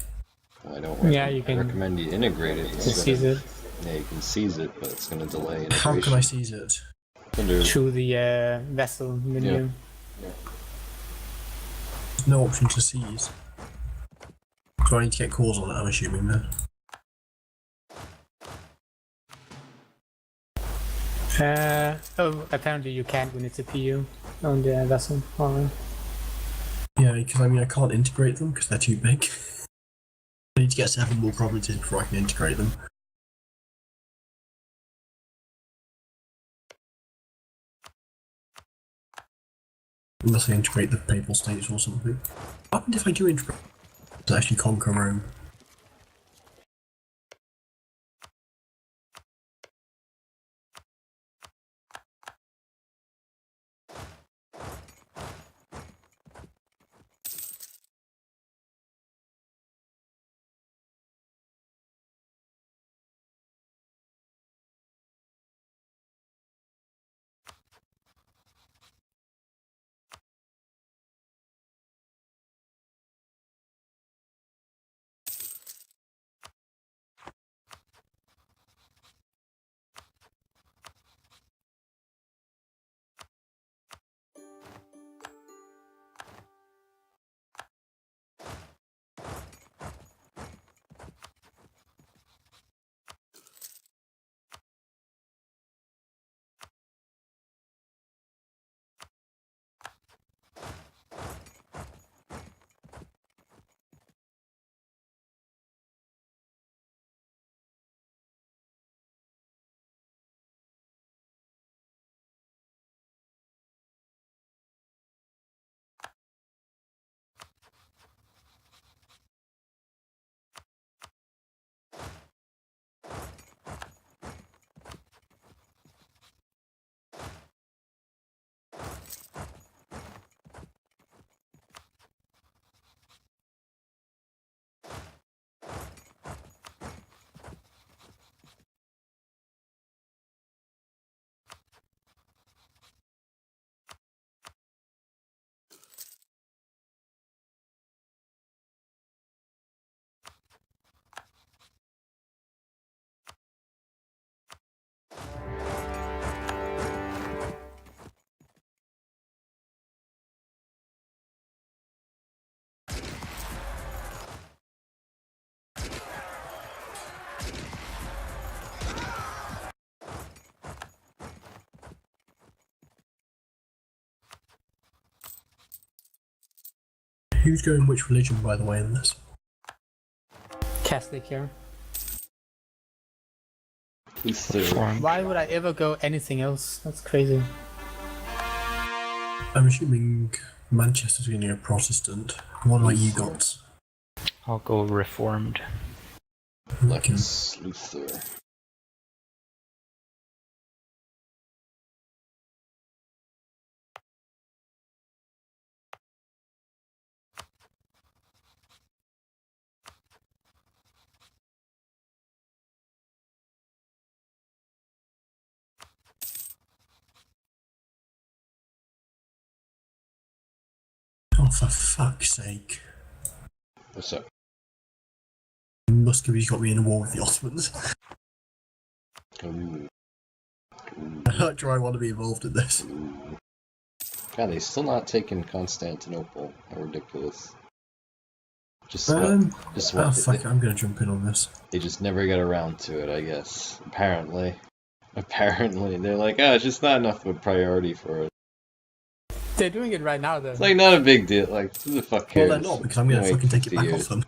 I don't Yeah, you can recommend you integrate it. It's seize it Yeah, you can seize it, but it's going to delay integration. How can I seize it? Under, through the vessel menu. There's no option to seize. So I need to get calls on it, I'm assuming then. Apparently you can't when it's a PU on the vessel. Alright. Yeah, because I mean I can't integrate them because they're too big. I need to get 7 more provinces before I can integrate them. Unless I integrate the Papal States or something. What happens if I do integrate to actually conquer Rome? Who's going which religion, by the way, in this? Catholic here. Luther. Reformed. Why would I ever go anything else? That's crazy. I'm assuming Manchester's going to go Protestant. What about you got? I'll go reformed. Lex Luther. Oh, for fuck's sake. What's up? Muscovy's got me in a war with the Ottomans. Ooh. Do I want to be involved in this? Ooh. God, they still not taken Constantinople. How ridiculous. Just what? Oh, fuck it, I'm going to jump in on this. They just never got around to it, I guess. Apparently. They're like, it's just not enough of a priority for it. They're doing it right now, though. It's like not a big deal. Like, who the fuck cares? Well, they're not, because I'm going to Wait fucking take it 50 back years. off them.